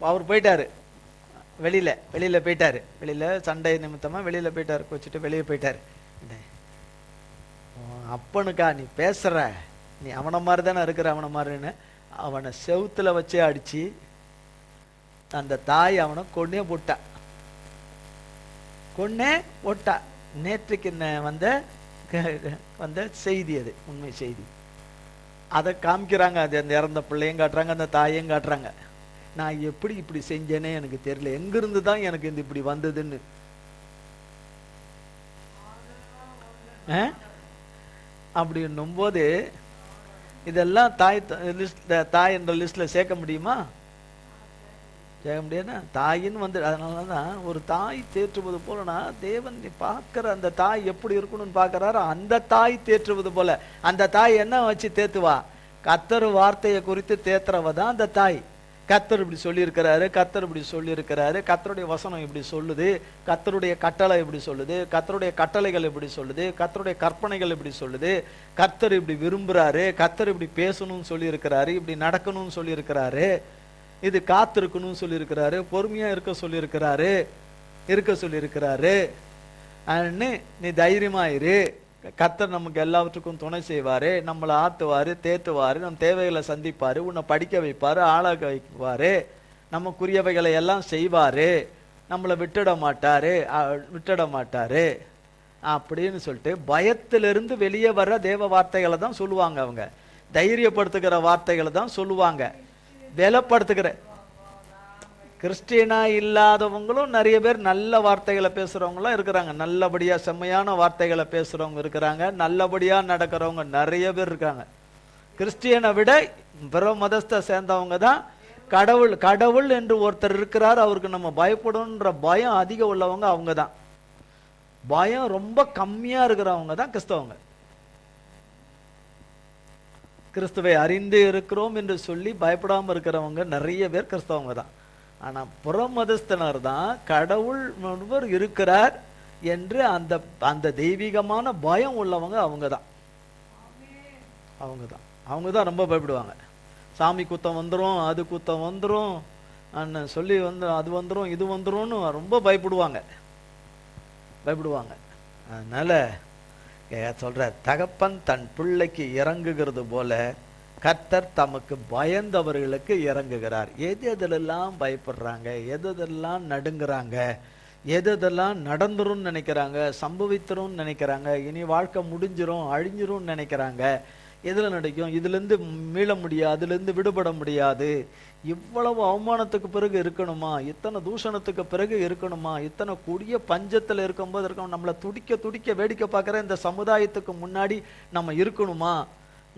அவர் போயிட்டாரு, வெளியில போயிட்டாரு, வெளியில சண்டை நிமித்தமா வெளியில போயிட்டாரு, வச்சுட்டு வெளியே போயிட்டாரு. அப்பனுக்கா நீ பேசுற, நீ அவனை மாதிரி தானே இருக்கிற, அவனை மாதிரின்னு அவனை செவுத்துல வச்சே அடிச்சு அந்த தாய் அவனை கொன்னே போட்டா. நேற்றுக்கு வந்த செய்தி, அது உண்மை செய்தி. அதை காமிக்கிறாங்க. அது அந்த இறந்த பிள்ளையும் காட்டுறாங்க, அந்த தாயையும் காட்டுறாங்க. நான் எப்படி இப்படி செஞ்சேனே எனக்கு தெரியல, எங்கிருந்து தான் எனக்கு இந்த இப்படி வந்ததுன்னு. அப்படின்னும் போது இதெல்லாம் தாய் என்ற லிஸ்ட்ல சேர்க்க முடியுமா? சேர்க்க முடியாதுன்னா தாயின்னு வந்து, அதனாலதான் ஒரு தாய் தேற்றுவது போலனா தேவன் பார்க்கிற அந்த தாய் எப்படி இருக்கணும்னு பார்க்கறாரு. அந்த தாய் தேற்றுவது போல. அந்த தாய் என்ன வச்சு தேத்துவா? கர்த்தர் வார்த்தையை குறித்து தேத்துறவ தான் அந்த தாய். கர்த்தர் இப்படி சொல்லியிருக்கிறாரு, கர்த்தர் இப்படி சொல்லியிருக்கிறாரு, கர்த்தருடைய வசனம் இப்படி சொல்லுது, கர்த்தருடைய கட்டளை இப்படி சொல்லுது, கர்த்தருடைய கட்டளைகள் இப்படி சொல்லுது, கர்த்தருடைய கற்பனைகள் இப்படி சொல்லுது, கர்த்தர் இப்படி விரும்புறாரு, கர்த்தர் இப்படி பேசணும்னு சொல்லியிருக்கிறாரு, இப்படி நடக்கணும்னு சொல்லியிருக்கிறாரு, இது காத்திருக்கணும்னு சொல்லியிருக்கிறாரு, பொறுமையா இருக்க சொல்லியிருக்கிறாரு. நீ தைரியமா இரு, கர்த்தர் நமக்கு எல்லாவற்றுக்கும் துணை செய்வாரு, நம்மளை ஆத்துவாரு, தேத்துவாரு, நம்ம தேவைகளை சந்திப்பாரு, உன்னை படிக்க வைப்பாரு, ஆளாக வைப்பாரு, நமக்குரியவைகளை எல்லாம் செய்வாரு, நம்மளை விட்டுட மாட்டாரு அப்படின்னு சொல்லிட்டு பயத்திலிருந்து வெளியே வர்ற தேவ வார்த்தைகளை தான் சொல்லுவாங்க. அவங்க தைரியப்படுத்துகிற வார்த்தைகளை தான் சொல்லுவாங்க. பலப்படுத்துகிற கிறிஸ்டியனா இல்லாதவங்களும் நிறைய பேர் நல்ல வார்த்தைகளை பேசுறவங்களாம் இருக்கிறாங்க. நல்லபடியா செம்மையான வார்த்தைகளை பேசுறவங்க இருக்கிறாங்க. நல்லபடியா நடக்கிறவங்க நிறைய பேர் இருக்காங்க. கிறிஸ்டியனை விட பிற மதத்தை சேர்ந்தவங்க தான் கடவுள் என்று ஒருத்தர் இருக்கிறார், அவருக்கு நம்ம பயப்படணுன்ற பயம் அதிகம் உள்ளவங்க அவங்க தான். பயம் ரொம்ப கம்மியா இருக்கிறவங்க தான் கிறிஸ்தவங்க. கிறிஸ்துவை அறிந்து இருக்கிறோம் என்று சொல்லி பயப்படாம இருக்கிறவங்க நிறைய பேர் கிறிஸ்தவங்க தான். ஆனா புறமதஸ்தனர் தான் கடவுள் ஒருவர் இருக்கிறார் என்று அந்த தெய்வீகமான பயம் உள்ளவங்க அவங்க தான் ரொம்ப பயப்படுவாங்க. சாமி குத்தம் வந்துடும், அது குத்தம் வந்துடும் சொல்லி அது வந்துடும், இது வந்துரும்னு ரொம்ப பயப்படுவாங்க. அதனால சொல்ற தகப்பன் தன் பிள்ளைக்கு இறங்குகிறது போல கர்த்தர் தமக்கு பயந்தவர்களுக்கு இறங்குகிறார். எதெல்லாம் பயப்படுறாங்க, எதெல்லாம் நடுங்குறாங்க, எதெல்லாம் நடந்துரும் நினைக்கிறாங்க, சம்பவித்தரும் நினைக்கிறாங்க, இனி வாழ்க்கை முடிஞ்சிரும் அழிஞ்சிரும் நினைக்கிறாங்க, எதுல நடக்கும், இதுல இருந்து மீள முடியாது, அதுல இருந்து விடுபட முடியாது, இவ்வளவு அவமானத்துக்கு பிறகு இருக்கணுமா, இத்தனை தூஷணத்துக்கு பிறகு இருக்கணுமா, இத்தனை கொடிய பஞ்சத்துல இருக்கும்போது இருக்கணும், நம்மளை துடிக்க வேடிக்கை பார்க்கிற இந்த சமுதாயத்துக்கு முன்னாடி நம்ம இருக்கணுமா,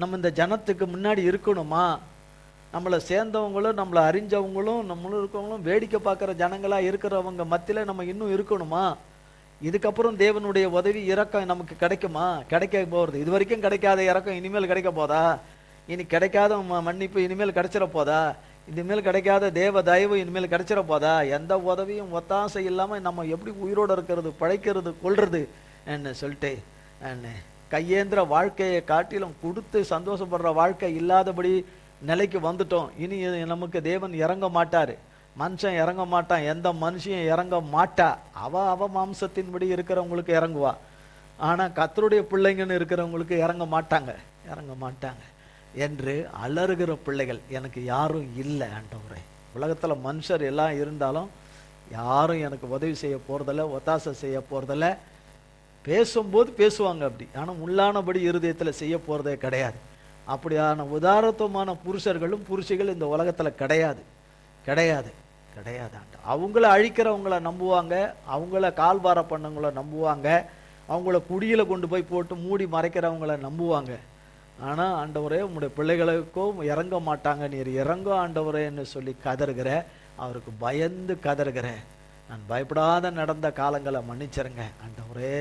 நம்ம இந்த ஜனத்துக்கு முன்னாடி இருக்கணுமா, நம்மளை சேர்ந்தவங்களும் நம்மளை அறிஞ்சவங்களும் நம்மளும் இருக்கவங்களும் வேடிக்கை பார்க்குற ஜனங்களா இருக்கிறவங்க மத்தியில நம்ம இன்னும் இருக்கணுமா, இதுக்கப்புறம் தேவனுடைய உதவி இறக்கம் நமக்கு கிடைக்குமா, கிடைக்க போறது, இது வரைக்கும் கிடைக்காத இறக்கம் இனிமேல் கிடைக்க போதா, இனி கிடைக்காத மன்னிப்பு இனிமேல் கிடைச்சிட போதா, இனிமேல் கிடைக்காத தேவ தயவு இனிமேல் கிடைச்சிட போதா, எந்த உதவியும் ஒத்தாசை இல்லாம நம்ம எப்படி உயிரோடு இருக்கிறது, பழைக்கிறது, கொள்றது என்ன சொல்லிட்டு கையேந்திர வாழ்க்கையை காட்டிலும் கொடுத்து சந்தோஷப்படுற வாழ்க்கை இல்லாதபடி நிலைக்கு வந்துட்டோம். இனி நமக்கு தேவன் இறங்க மாட்டாரு, மனுஷன் இறங்க மாட்டான், எந்த மனுஷன் இறங்க மாட்டா, அவ மாம்சத்தின்படி இருக்கிறவங்களுக்கு இறங்குவா. ஆனா கர்த்தருடைய பிள்ளைங்கன்னு இருக்கிறவங்களுக்கு இறங்க மாட்டாங்க என்று அலறுகிற பிள்ளைகள் எனக்கு யாரும் இல்லை ஆண்டவரே. உலகத்துல மனுஷர் எல்லாம் இருந்தாலும் யாரும் எனக்கு உதவி செய்ய போறதில்ல, ஒத்தாசை செய்ய போறதில்ல, பேசும்போது பேசுவாங்க அப்படி, ஆனா உள்ளானபடி இருதயத்துல செய்ய போறதே கிடையாது. அப்படியான உதாரணத்துவமான புருஷர்களும் புருஷிகள் இந்த உலகத்துல கிடையாது. அவங்கள அழிக்கிறவங்கள நம்புவாங்க, அவங்கள கால்வார பண்ணவங்கள நம்புவாங்க, அவங்கள குடியில கொண்டு போய் போட்டு மூடி மறைக்கிறவங்கள நம்புவாங்க. ஆனா ஆண்டவரே உங்களுடைய பிள்ளைகளுக்கும் இறங்க மாட்டாங்க, நீர் இறங்க ஆண்டவரேன்னு சொல்லி கதறுகிற, அவருக்கு பயந்து கதறுகிற, நான் பயப்படாத நடந்த காலங்களை மன்னிச்சிருங்க ஆண்டவரே,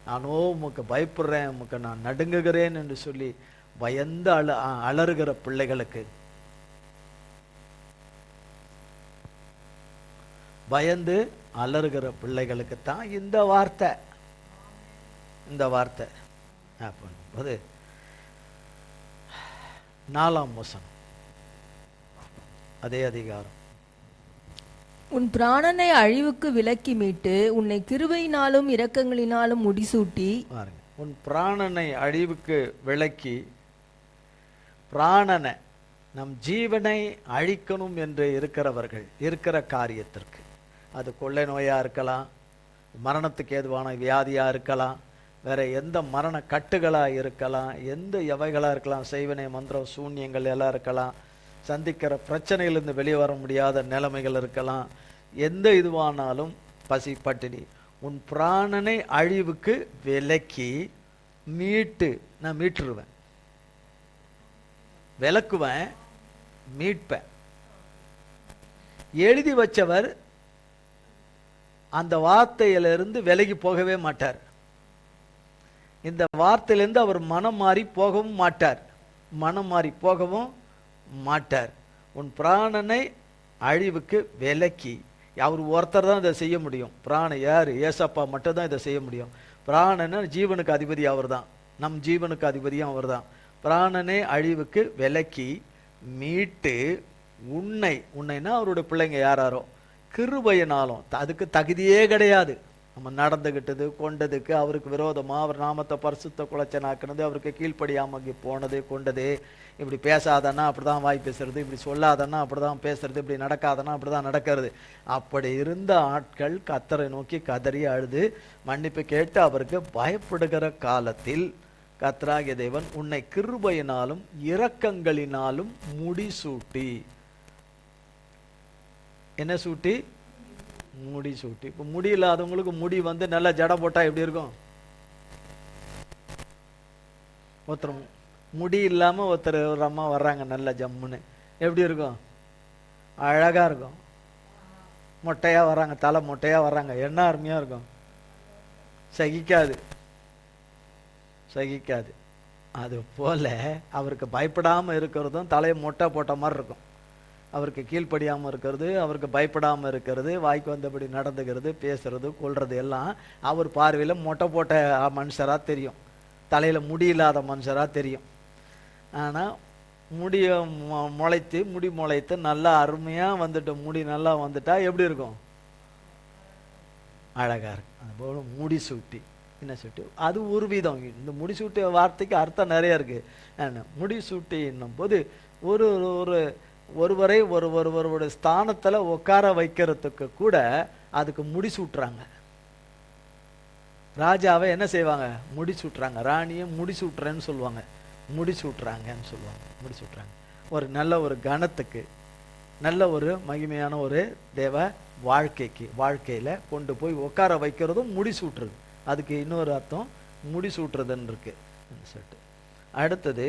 நானோ உமக்கு பயப்படுறேன், உமக்கு நான் நடுங்குகிறேன் என்று சொல்லி பயந்து அலறுகிற பிள்ளைகளுக்கு, பயந்து அலறுகிற பிள்ளைகளுக்கு தான் இந்த வார்த்தை பண்ணும்போது 4ஆம் வசனம் அதே அதிகாரம். உன் பிராணனை அழிவுக்கு விலக்கி மீட்டு உன்னை கிருபையினாலும் இரக்கங்களினாலும் முடிசூட்டி, உன் பிராணனை அழிவுக்கு விலக்கி, பிராணனை நம் ஜீவனை அழிக்கணும் என்று இருக்கிறவர்கள் இருக்கிற காரியத்திற்கு, அது கொள்ளை நோயா இருக்கலாம், மரணத்துக்கு ஏதுவான வியாதியா இருக்கலாம், வேற எந்த மரண கட்டுகளா இருக்கலாம், எந்த எவைகளா இருக்கலாம், செய்வினை மந்திரம் சூன்யங்கள் எல்லாம் இருக்கலாம், சந்திக்கிற பிரச்சனையிலிருந்து வெளியே வர முடியாத நிலைமைகள் இருக்கலாம், எந்த இதுவானாலும், பசி பட்டினி, உன் பிராணனை அழிவுக்கு விலக்கி நான் மீட்டுருவேன், விலக்குவேன், மீட்பேன். எழுதி வச்சவர் அந்த வார்த்தையிலிருந்து விலகி போகவே மாட்டார். இந்த வார்த்தையிலிருந்து அவர் மனம் மாறி போகவும் மாட்டார். மனம் மாறி போகவும் மாட்டார். உன் பிராணனை அழிவுக்கு விலக்கி, அவர் ஒருத்தர் தான் இதை செய்ய முடியும். பிராணன் யார்? ஏசப்பா மட்டும் தான் இதை செய்ய முடியும். பிராணனை ஜீவனுக்கு அதிபதி அவர் தான், நம் ஜீவனுக்கு அதிபதியும் அவர் தான். பிராணனை அழிவுக்கு விலக்கி மீட்டு உன்னைன்னா அவருடைய பிள்ளைங்க யாராரோ கிருபையினாலும், அதுக்கு தகுதியே கிடையாது. நம்ம நடந்துகிட்டது கொண்டதுக்கு, அவருக்கு விரோதமா அவர் நாமத்தை பரிசுத்த குலைச்சனாக்குனது, அவருக்கு கீழ்ப்படியாம போனது கொண்டது, இப்படி பேசாதன்னா அப்படிதான் வாய் பேசுறது, இப்படி சொல்லாதன்னா அப்படிதான் பேசுறது, இப்படி நடக்காதன்னா அப்படிதான் நடக்கிறது. அப்படி இருந்த ஆட்கள் கர்த்தரை நோக்கி கதறி அழுது மன்னிப்பு கேட்டு அவருக்கு பயப்படுகிற காலத்தில் கர்த்தராகிய தேவன் உன்னை கிருபையினாலும் இரக்கங்களினாலும் முடிசூட்டி, என்ன சூட்டி? முடி சூட்டி. இப்போ முடி இல்லாதவங்களுக்கு முடி வந்து நல்லா ஜடை போட்டா எப்படி இருக்கும்? ஒருத்தர் முடி இல்லாம ஒருத்தர் ஒரு அம்மா வர்றாங்க நல்ல ஜம்முன்னு, எப்படி இருக்கும்? அழகா இருக்கும். மொட்டையா வர்றாங்க, தலை மொட்டையா வர்றாங்க, என்ன அருமையா இருக்கும். சகிக்காது, சகிக்காது. அது போல அவருக்கு பயப்படாம இருக்கிறதும் தலையை மொட்டை போட்ட மாதிரி இருக்கும். அவருக்கு கீழ்ப்படியாமல் இருக்கிறது, அவருக்கு பயப்படாமல் இருக்கிறது, வாய்க்கு வந்தபடி நடந்துக்கிறது, பேசுறது, கொள்றது எல்லாம் அவர் பார்வையில் மொட்டை போட்ட மனுஷராக தெரியும், தலையில் முடி இல்லாத மனுஷராக தெரியும். ஆனால் முடி முளைத்து நல்லா அருமையாக வந்துட்டு, முடி நல்லா வந்துட்டா எப்படி இருக்கும்? அழகாக இருக்கும். அதுபோல் முடி சூட்டி, என்ன சூட்டி? அது ஒரு விதம். இந்த முடிசூட்டி வார்த்தைக்கு அர்த்தம் நிறைய இருக்கு. முடிசூட்டி என்னும் போது ஒருவரை ஒருவருடைய ஸ்தானத்துல உட்கார வைக்கிறதுக்கு கூட அதுக்கு முடிசூட்டுறாங்க. ராஜாவை என்ன செய்வாங்க? முடிசூட்டுறாங்க. ராணியை முடிசூட்டுறேன்னு சொல்லுவாங்க, முடிசூட்டுறாங்கன்னு சொல்லுவாங்க, முடிசூட்டுறாங்க. ஒரு நல்ல ஒரு கணத்துக்கு, நல்ல ஒரு மகிமையான ஒரு தேவ வாழ்க்கையில கொண்டு போய் உட்கார வைக்கிறதும் முடிசூட்டுறது. அதுக்கு இன்னொரு அர்த்தம் முடிசூட்டுறதுன்னு இருக்கு சொல்லிட்டு. அடுத்தது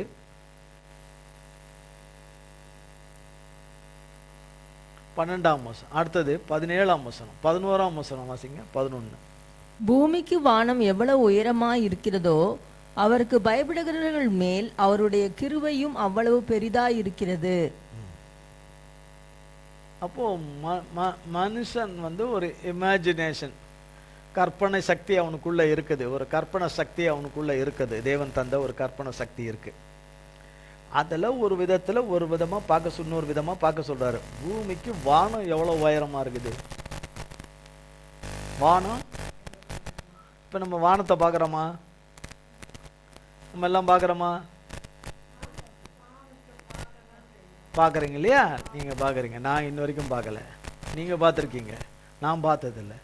பன்னெண்டாம் வசனம், அடுத்தது 17ஆம் வசனம், 11ஆம் வசனம் வாசிங்க. 11. பூமிக்கு வானம் எவ்வளவு உயரமாய் இருக்கிறதோ அவருக்கு பயப்படுகிறவர்கள் மேல் அவருடைய கிருபையும் அவ்வளவு பெரிதாய் இருக்கிறது. அப்போ மனுஷன் வந்து ஒரு இமேஜினேஷன், கற்பனை சக்தி அவனுக்குள்ள இருக்குது. ஒரு கற்பனை சக்தி அவனுக்குள்ள இருக்குது. தேவன் தந்த ஒரு கற்பனை சக்தி இருக்கு. அதில் ஒரு விதத்தில் ஒரு விதமாக பார்க்க, இன்னொரு விதமாக பார்க்க சொல்றாரு. பூமிக்கு வானம் எவ்வளோ உயரமா இருக்குது. வானம், இப்போ நம்ம வானத்தை பார்க்குறோமா? நம்ம எல்லாம் பார்க்குறோமா? பார்க்குறீங்க இல்லையா? நீங்கள் பார்க்குறீங்க, நான் இன்ன வரைக்கும் பார்க்கல. நீங்கள் பார்த்துருக்கீங்க, நான் பார்த்ததில்லை.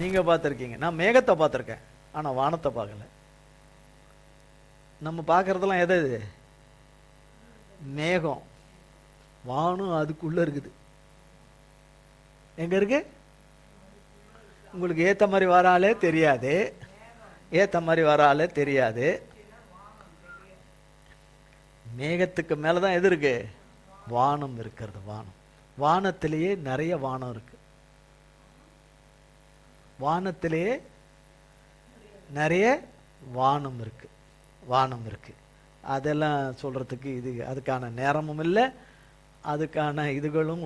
நீங்கள் பார்த்துருக்கீங்க, நான் மேகத்தை பார்த்துருக்கேன், ஆனால் வானத்தை பார்க்கல. நம்ம பார்க்குறதெல்லாம் எது? மேகம். வானம் அதுக்குள்ள இருக்குது. எங்க இருக்கு? உங்களுக்கு ஏத்த மாதிரி வராலே தெரியாது, ஏத்த மாதிரி வராலே தெரியாது. மேகத்துக்கு மேலதான் எது இருக்கு? வானம் இருக்கிறது. வானம், வானத்திலேயே நிறைய வானம் இருக்கு. வானத்திலேயே நிறைய வானம் இருக்கு, வானம் இருக்கு. அதெல்லாம் சொல்றதுக்கு அதுக்கான நேரமும் இல்லை, அதுக்கான இதுகளும்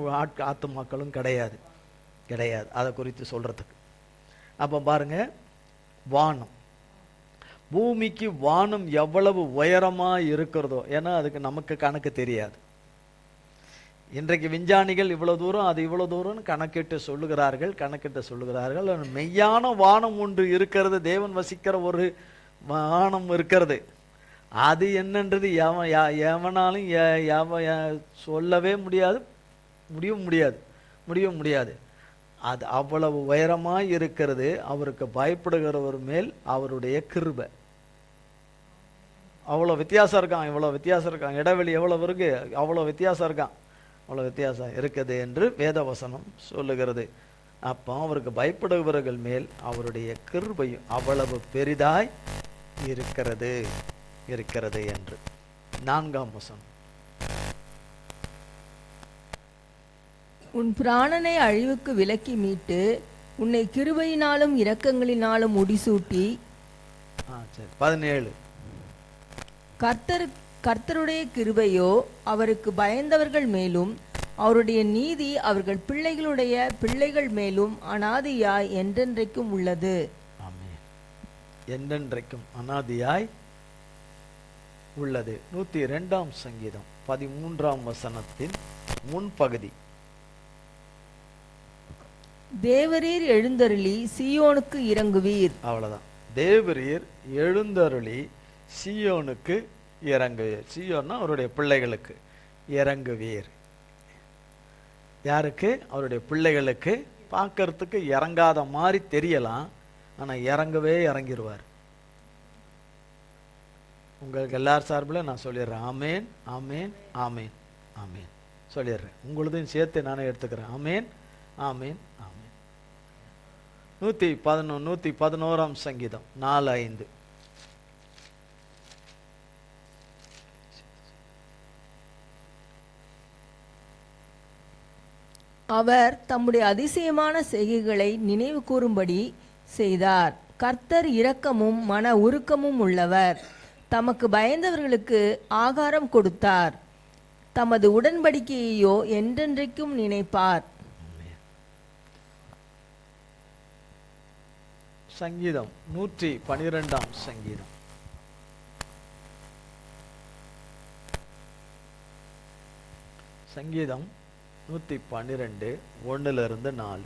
ஆத்துமாக்களும் கிடையாது, அதை குறித்து சொல்றதுக்கு. அப்ப பாருங்க, வானம், பூமிக்கு வானம் எவ்வளவு உயரமா இருக்கிறதோ, ஏன்னா அதுக்கு நமக்கு கணக்கு தெரியாது. இன்றைக்கு விஞ்ஞானிகள் இவ்வளவு தூரம், அது இவ்வளவு தூரம் கணக்கிட்டு சொல்லுகிறார்கள். மெய்யான வானம் ஒன்று இருக்கிறது, தேவன் வசிக்கிற ஒரு வானம் இருக்கிறது. அது என்னன்றது எவனாலும் சொல்லவே முடியாது, முடியவும் முடியாது. அது அவ்வளவு உயரமாய் இருக்கிறது. அவருக்கு பயப்படுகிறவர் மேல் அவருடைய கிருபை. அவ்வளோ வித்தியாசம் இருக்கான், இவ்வளோ வித்தியாசம் இருக்கான். இடைவெளி எவ்வளவு இருக்கு, அவ்வளோ வித்தியாசம் இருக்கான், அவ்வளோ வித்தியாசம் இருக்குது என்று வேதவசனம் சொல்லுகிறது. அப்போ அவருக்கு பயப்படுகிறவர்கள் மேல் அவருடைய கிருபையும் அவ்வளவு பெரிதாய் இருக்கிறது இருக்கிறது என்று. 4ஆம் வசனம். உன் பிராணனை அழிவுக்கு விலக்கி மீட்டு உன்னை கிருபையினாலும் இரக்கங்களினாலும் முடிசூட்டி. சரி 17. கர்த்தருடைய கிருபையோ அவருக்கு பயந்தவர்கள் மேலும் அவருடைய நீதி அவர்கள் பிள்ளைகளுடைய பிள்ளைகள் மேலும் அனாதியாய் என்றென்றைக்கும் உள்ளது. ஆமென். என்றென்றைக்கும் அனாதியாய் உள்ளது. 102ஆம் சங்கீதம் 13ஆம் வசனத்தின் முன்பகுதி. தேவரீர் எழுந்தருளி சீயோனுக்கு இறங்குவீர். அவ்வளவுதான். தேவரீர் எழுந்தருளி சீயோனுக்கு இறங்குவீர். சீயோன்னா அவருடைய பிள்ளைகளுக்கு இறங்குவீர். யாருக்கு? அவருடைய பிள்ளைகளுக்கு. பார்க்கறதுக்கு இறங்காத மாதிரி தெரியலாம், ஆனா இறங்கவே இறங்கிடுவார். உங்களுக்கு எல்லார் சார்பில் நான் சொல்லிடுறேன். ஆமேன் ஆமேன் ஆமேன் ஆமேன் சொல்லிடுறேன். உங்களுதையும் சேர்த்து நானே எடுத்துக்கிறேன். ஆமேன் ஆமேன் ஆமேன். 111ஆம் சங்கீதம் 4:5. அவர் தம்முடைய அதிசயமான செய்கைகளை நினைவு கூறும்படி செய்தார். கர்த்தர் இரக்கமும் மன உருக்கமும் உள்ளவர். தமக்கு பயந்தவர்களுக்கு ஆகாரம் கொடுத்தார். தமது உடன்படிக்கையையோ என்றென்றைக்கும் நினைப்பார். சங்கீதம் 112ஆம் சங்கீதம். சங்கீதம் 112 1-4.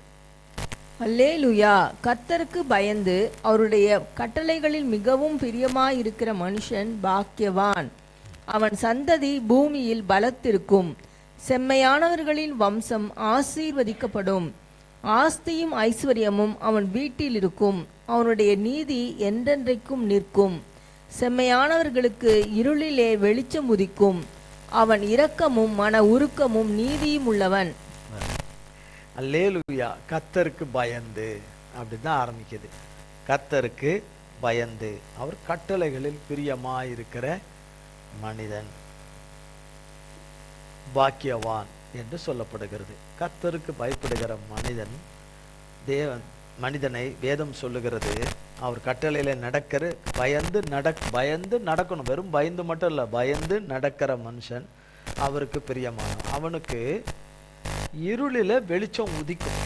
அல்லேலுயா. கர்த்தருக்கு பயந்து அவருடைய கட்டளைகளில் மிகவும் பிரியமாயிருக்கிற மனுஷன் பாக்கியவான். அவன் சந்ததி பூமியில் பலத்திருக்கும். செம்மையானவர்களின் வம்சம் ஆசீர்வதிக்கப்படும். ஆஸ்தியும் ஐஸ்வர்யமும் அவன் வீட்டில் இருக்கும். அவனுடைய நீதி என்றென்றைக்கும் நிற்கும். செம்மையானவர்களுக்கு இருளிலே வெளிச்சம் உதிக்கும். அவன் இரக்கமும் மன உருக்கமும் நீதியும் உள்ளவன். அல்லேலூயா. கர்த்தருக்கு பயந்து அப்படிதான் ஆரம்பிக்குது. கர்த்தருக்கு பயந்து அவர் கட்டளைகளில் பிரியமாயிருக்கிற மனிதன் பாக்கியவான் என்று சொல்லப்படுகிறது. கர்த்தருக்கு பயப்படுகிற மனிதன் மனிதனை வேதம் சொல்லுகிறது அவர் கட்டளையில நடக்கிற பயந்து நடக்கணும். வெறும் பயந்து மட்டும் இல்ல, பயந்து நடக்கிற மனுஷன் அவருக்கு பிரியமான. அவனுக்கு இருளில வெளிச்சம் உதிக்கும்.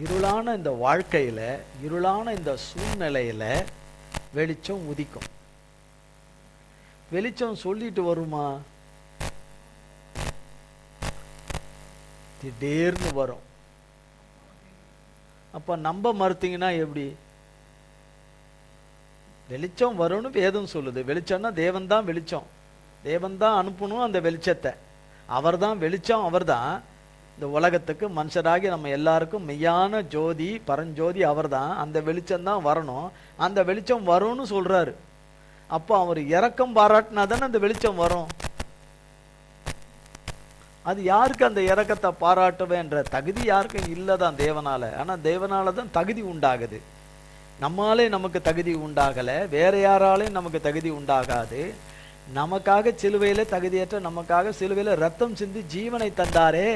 இருளான இந்த வாழ்க்கையில, இருளான இந்த சூழ்நிலையில வெளிச்சம் உதிக்கும். வெளிச்சம் சொல்லிட்டு வருமா? திடீர்னு வரும். அப்ப நம்ப மறுத்தீங்கன்னா எப்படி? வெளிச்சம் வரும்னு வேதம் சொல்லுது. வெளிச்சம்னா தேவன் தான் வெளிச்சம். தேவன் தான் அனுப்பணும் அந்த வெளிச்சத்தை. அவர் தான் வெளிச்சம். அவர் தான் இந்த உலகத்துக்கு மனுஷராகி நம்ம எல்லாருக்கும் மெய்யான ஜோதி, பரஞ்சோதி அவர் தான். அந்த வெளிச்சம் தான் வரணும். அந்த வெளிச்சம் வரும்னு சொல்றாரு. அப்போ அவர் இரக்கம் பாராட்டினா தானே அந்த வெளிச்சம் வரும். அது யாருக்கு அந்த இரக்கத்தை பாராட்டுவேன்ற தகுதி யாருக்கும் இல்லைதான் தேவனால. ஆனா தேவனால தான் தகுதி உண்டாகுது. நம்மாலே நமக்கு தகுதி உண்டாகல, வேற யாராலையும் நமக்கு தகுதி உண்டாகாது. நமக்காக சிலுவையில தகுதியற்ற நமக்காக சிலுவையில ரத்தம் சிந்தி ஜீவனை தந்தாரே,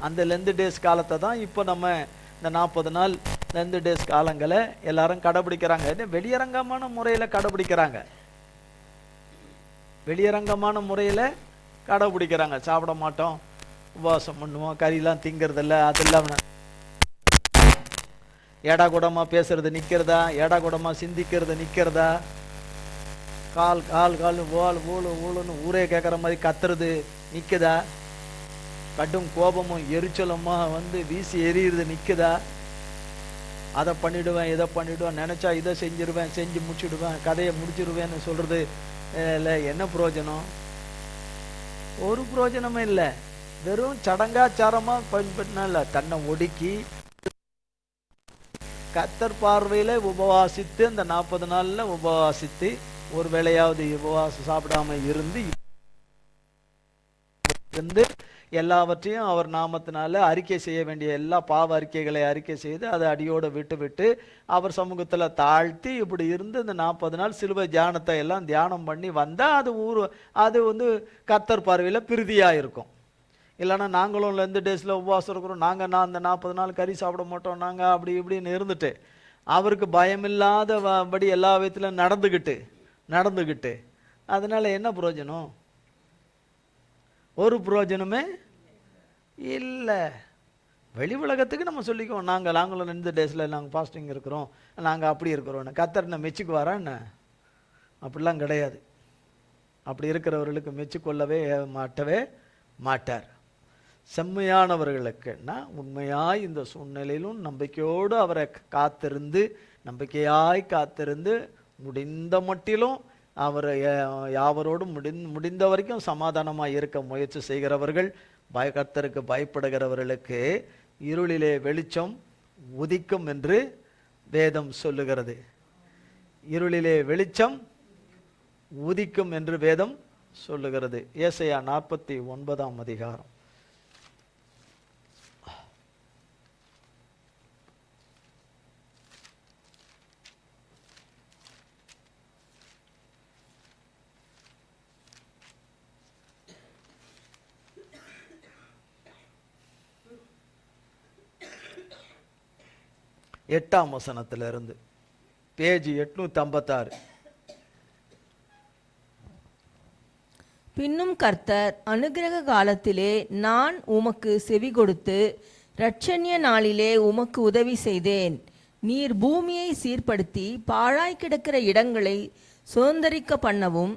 அந்த லெந்து டேஸ் காலத்தை தான் இப்போ நம்ம இந்த 40 நாள் லெந்து டேஸ் காலங்களை எல்லாரும் கடைபிடிக்கிறாங்க. வெளியரங்கமான முறையில கடைபிடிக்கிறாங்க. வெளியரங்கமான முறையில கடைபிடிக்கிறாங்க. சாப்பிட மாட்டோம், உபவாசம் பண்ணுவோம், கறியெல்லாம் திங்கிறதில்ல, அதெல்லாம் ஏடா கூடமா பேசுறது நிக்கிறதா, ஏடா கூடமா சிந்திக்கிறது நிக்கிறதா, கால் கால் கால் ஓல் ஊழு ஊழுன்னு ஊரே கேட்குற மாதிரி கத்துறது நிக்குதா, கடும் கோபமும் எரிச்சலுமா வந்து வீசி எறிகிறது நிக்குதா, அதை பண்ணிடுவேன் இதை பண்ணிடுவேன், நினைச்சா இதை செஞ்சிருவேன், செஞ்சு முடிச்சுடுவேன், கதையை முடிச்சிடுவேன்னு சொல்றது இல்லை. என்ன பிரயோஜனம்? ஒரு பிரயோஜனமே இல்லை. வெறும் சடங்காச்சாரமா இல்லை. தன்னை ஒடுக்கி கர்த்தர் பார்வையில உபவாசித்து அந்த 40 நாள்ல உபவாசித்து ஒரு வேளையாவது உபவாசம் சாப்பிடாம இருந்து எல்லாவற்றையும் அவர் நாமத்தினால அறிக்கை செய்ய வேண்டிய எல்லா பாவ அறிக்கைகளை அறிக்கை செய்து அதை அடியோடு விட்டு அவர் சமூகத்தில் தாழ்த்தி இப்படி இருந்து இந்த 40 நாள் சிலுவை தியானத்தை எல்லாம் தியானம் பண்ணி வந்தால் அது கர்த்தர் பார்வையில் பிரீதியாக இருக்கும். இல்லைன்னா நாங்களும் எந்த டேஸில் உபவாசம் இருக்கிறோம், நான் அந்த 40 நாள் கறி சாப்பிட மாட்டோம், நாங்கள் அப்படி இப்படின்னு இருந்துட்டு அவருக்கு பயமில்லாதபடி எல்லா விதத்திலும் நடந்துக்கிட்டு அதனால என்ன பிரயோஜனம்? ஒரு பிரயோஜனமே இல்லை. வெளி உலகத்துக்கு நம்ம சொல்லிக்குவோம், நாங்களும் இந்த டேஸில் நாங்கள் ஃபாஸ்டிங் இருக்கிறோம், நாங்கள் அப்படி இருக்கிறோன்னு. கர்த்தர் என்ன மெச்சுக்குவாரா என்ன? அப்படிலாம் கிடையாது. அப்படி இருக்கிறவர்களுக்கு மெச்சுக்கொள்ளவே மாட்டார். செம்மையானவர்களுக்குன்னா உண்மையாய் இந்த சூழ்நிலையிலும் நம்பிக்கையோடு அவரை நம்பிக்கையாய் காத்திருந்து முடிந்த மட்டிலும் அவரை யாவரோடும் முடிந்த வரைக்கும் சமாதானமாக இருக்க முயற்சி செய்கிறவர்கள், கர்த்தருக்கு பயப்படுகிறவர்களுக்கு இருளிலே வெளிச்சம் உதிக்கும் என்று வேதம் சொல்லுகிறது. இருளிலே வெளிச்சம் உதிக்கும் என்று வேதம் சொல்லுகிறது. ஏசாயா 49ஆம் அதிகாரம் 8ஆம் வசனத்திலிருந்து, பேஜ் 856. பின்னும் கர்த்தர் அனுக்கிரக காலத்திலே நான் உமக்கு செவி கொடுத்து இரட்சண்ய நாளிலே உமக்கு உதவி செய்தேன். நீர் பூமியை சீர்படுத்தி பாழாய் கிடக்கிற இடங்களை சுதந்தரிக்க பண்ணவும்,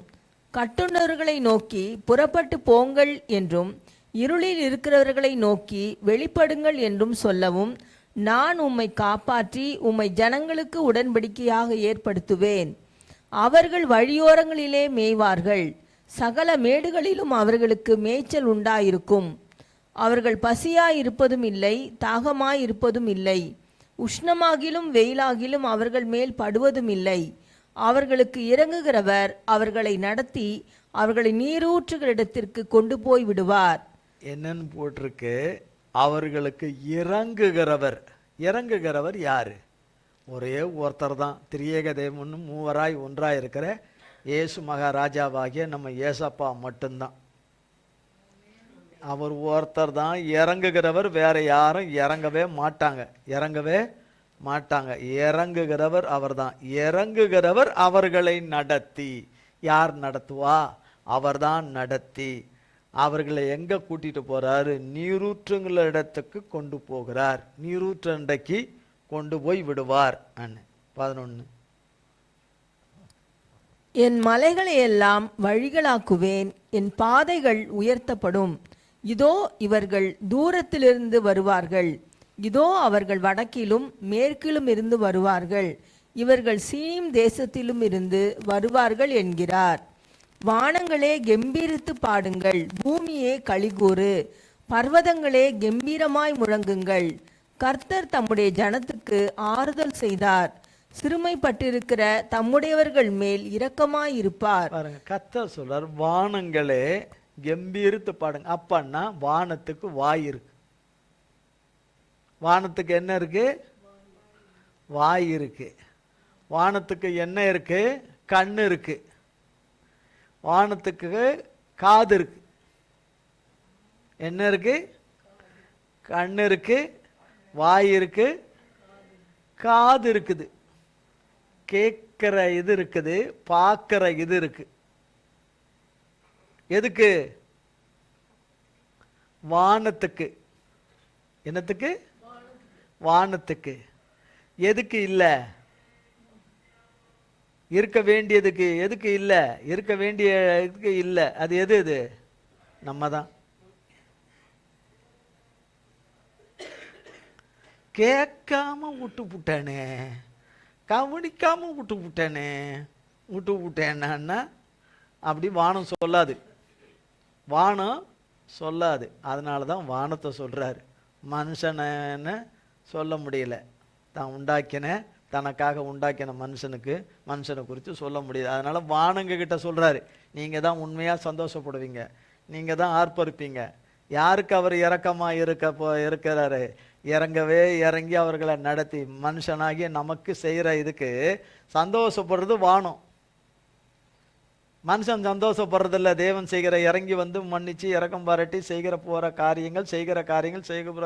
கட்டுண்டவர்களை நோக்கி புறப்பட்டு போங்கள் என்றும், இருளில் இருக்கிறவர்களை நோக்கி வெளிப்படுங்கள் என்றும் சொல்லவும், நான் உம்மை காப்பாற்றி உம்மை ஜனங்களுக்கு உடன்படிக்கையாக ஏற்படுத்துவேன். அவர்கள் வழியோரங்களிலே மேய்வார்கள், சகல மேடுகளிலும் அவர்களுக்கு மேய்ச்சல் உண்டாயிருக்கும். அவர்கள் பசியாயிருப்பதும் இல்லை, தாகமாயிருப்பதும் இல்லை. உஷ்ணமாகிலும் வெயிலாகிலும் அவர்கள் மேல் படுவதும் இல்லை. அவர்களுக்கு இறங்குகிறவர் அவர்களை நடத்தி அவர்களை நீரூற்றுகிற இடத்திற்கு கொண்டு போய் விடுவார். என்னன்னு போட்டிருக்கு? அவர்களுக்கு இறங்குகிறவர் யாரு? ஒரே ஒருத்தர் தான். திரியேக தேவன் மூவராய் ஒன்றாய் இருக்கிற இயேசு மகாராஜாவாகிய நம்ம ஏசப்பா மட்டும்தான். அவர் ஒருத்தர் தான் இறங்குகிறவர். வேற யாரும் இறங்கவே மாட்டாங்க. இறங்குகிறவர் அவர் தான். இறங்குகிறவர் அவர்களை நடத்தி. யார் நடத்துவா? அவர்தான் நடத்தி அவர்களை எங்க கூட்டிட்டு போறாரு? நீரூற்றுங்கிற இடத்துக்கு கொண்டு போகிறார். நீரூற்றண்டைக்கு கொண்டு போய் விடுவார். 11. என் மலைகளை எல்லாம் வழிகளாக்குவேன், என் பாதைகள் உயர்த்தப்படும். இதோ இவர்கள் தூரத்திலிருந்து வருவார்கள், இதோ அவர்கள் வடக்கிலும் மேற்கிலும் இருந்து வருவார்கள், இவர்கள் சீம் தேசத்திலும் இருந்து வருவார்கள் என்கிறார். வானங்களே கெம்பீரித்து பாடுங்கள், பூமியே களிகூறு, பர்வதங்களே கெம்பீரமாய் முழங்குங்கள். கர்த்தர் தம்முடைய ஜனத்துக்கு ஆறுதல் செய்தார், சிறுமைப்பட்டிருக்கிற தம்முடையவர்கள் மேல் இரக்கமாயிருப்பார். பாருங்க, கர்த்தர் சொல்றார், வானங்களே கம்பீரித்து பாடுங்க. அப்பன்னா வானத்துக்கு வாய் இருக்கு. வானத்துக்கு என்ன இருக்கு? வாய் இருக்கு. வானத்துக்கு என்ன இருக்கு? கண்ணு இருக்கு. வானத்துக்கு காது இருக்கு. என்ன இருக்கு? கண்ணு இருக்கு, வாய் இருக்கு, காது இருக்குது. கேட்கிற இது இருக்குது, பார்க்கிற இது இருக்கு. எதுக்கு? வானத்துக்கு. என்னத்துக்கு? வானத்துக்கு. எதுக்கு இல்ல? இருக்க வேண்டியதுக்கு. எதுக்கு இல்ல? இருக்க வேண்டிய இதுக்கு இல்ல. அது எது? இது நம்ம தான். கேட்காம விட்டுப்புட்டானே, கவனிக்காம விட்டுப்புட்டேன்னா அப்படி வானம் சொல்லாது. வானம் சொல்லாது. அதனால தான் வானத்தை சொல்றாரு. மனுஷனை சொல்ல முடியல. தனக்காக உண்டாக்கின மனுஷனை குறித்து சொல்ல முடியாது. அதனால வானங்க கிட்ட சொல்றாரு, நீங்க தான் உண்மையா சந்தோஷப்படுவீங்க, நீங்க தான் ஆர்ப்பரிப்பீங்க, யாருக்கு அவர் இரக்கமா இருக்கிறாரு? இறங்கி அவர்களை நடத்தி மனுஷனாகிய நமக்கு செய்யற இதுக்கு சந்தோஷப்படுறது வானம். மனுஷன் சந்தோஷப்படுறதில்ல. தேவன் செய்கிற இறங்கி வந்து மன்னிச்சு இறக்கம் பாராட்டி செய்கிற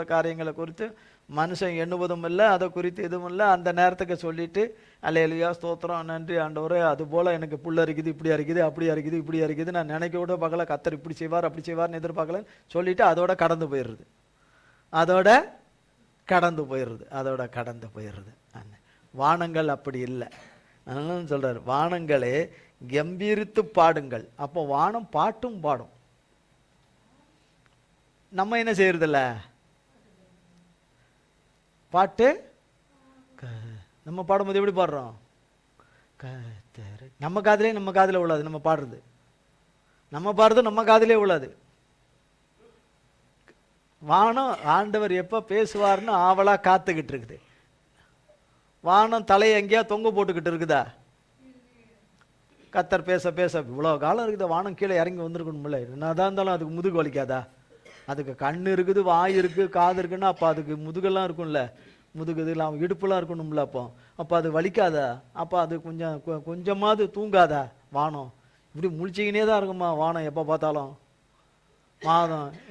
காரியங்களை குறித்து மனுஷன் எண்ணுவதும் இல்லை, அதை குறித்து இதுவும் இல்லை. அந்த நேரத்துக்கு சொல்லிட்டு அல்லேலூயா ஸ்தோத்திரம் நன்றி ஆண்டவரே, அது போல எனக்கு புள்ள இருக்குது, இப்படி அரிக்குது, அப்படி அரிக்குது, இப்படி அரிக்குது, நான் நினைக்க கூட பார்க்கல, கர்த்தர் இப்படி செய்வார் அப்படி செய்வார்னு எதிர்பார்க்கலன்னு சொல்லிட்டு அதோட கடந்து போயிடுறது. வானங்கள் அப்படி இல்லை. அதனால சொல்றாரு, வானங்களே கம்பீரித்து பாடுங்கள். அப்போ வானம் பாட்டும் பாடும். நம்ம என்ன செய்யறதில்ல? பாட்டு நம்ம பாடும்போது எப்படி பாடுறோம்? நம்ம காதிலே உள்ளது. நம்ம பாடுறது நம்ம காதிலே உள்ளது. வானம் ஆண்டவர் எப்ப பேசுவார்னு ஆவலா காத்துக்கிட்டு இருக்குது. வானம் தலையை எங்கேயா தொங்க போட்டுக்கிட்டு இருக்குதா? கர்த்தர் பேச பேச இவ்வளவு காலம் இருக்குது, வானம் கீழே இறங்கி வந்திருக்கணும்ல. என்னதான் இருந்தாலும் அதுக்கு முதுகு வலிக்காதா? அதுக்கு கண்ணு இருக்குது, வாய் இருக்கு, காது இருக்குன்னா அப்போ அதுக்கு முதுகெல்லாம் இருக்கும்ல, முதுகு இதெல்லாம் இடுப்புலாம் இருக்கணும்ல. அப்போ அது வலிக்காதா? அப்போ அது கொஞ்சமாவது தூங்காதா? வானம் இப்படி முழிச்சிக்கினே தான் இருக்குமா வானம்? எப்போ பார்த்தாலும்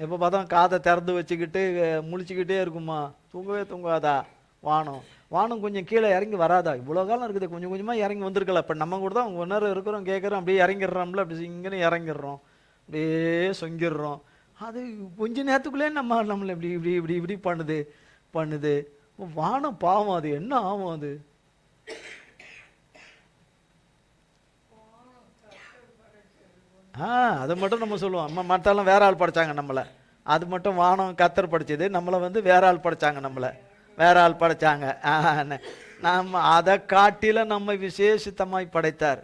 எப்போ பார்த்தாலும் காதை திறந்து வச்சுக்கிட்டு முழிச்சுக்கிட்டே இருக்குமா? தூங்காதா வானம் கொஞ்சம் கீழே இறங்கி வராதா? இவ்வளோ காலம் இருக்குது, கொஞ்சம் கொஞ்சமாக இறங்கி வந்திருக்கல. இப்போ நம்ம கூட தான் கொஞ்ச நேரம் இருக்கிறோம், கேட்குறோம், அப்படியே இறங்கிடுறோம்ல, அப்படி இங்கேன்னு இறங்கிடுறோம், அப்படியே சொங்கிடுறோம். அது கொஞ்ச நேரத்துக்குள்ளே நம்மளை இப்படி இப்படி இப்படி இப்படி பண்ணுது. வானம் பாவம், அது என்ன ஆகும்? அது அதை மட்டும் நம்ம சொல்லுவோம். மற்றெல்லாம் வேற ஆள் படைச்சாங்க நம்மளை. அது மட்டும் வானம் கர்த்தர் படைச்சது, நம்மளை வேற ஆள் படைச்சாங்க. நம்மளை வேற ஆள் படைச்சாங்க. நம்ம அதை காட்டில நம்ம விசேஷித்தமாய் படைத்தார்.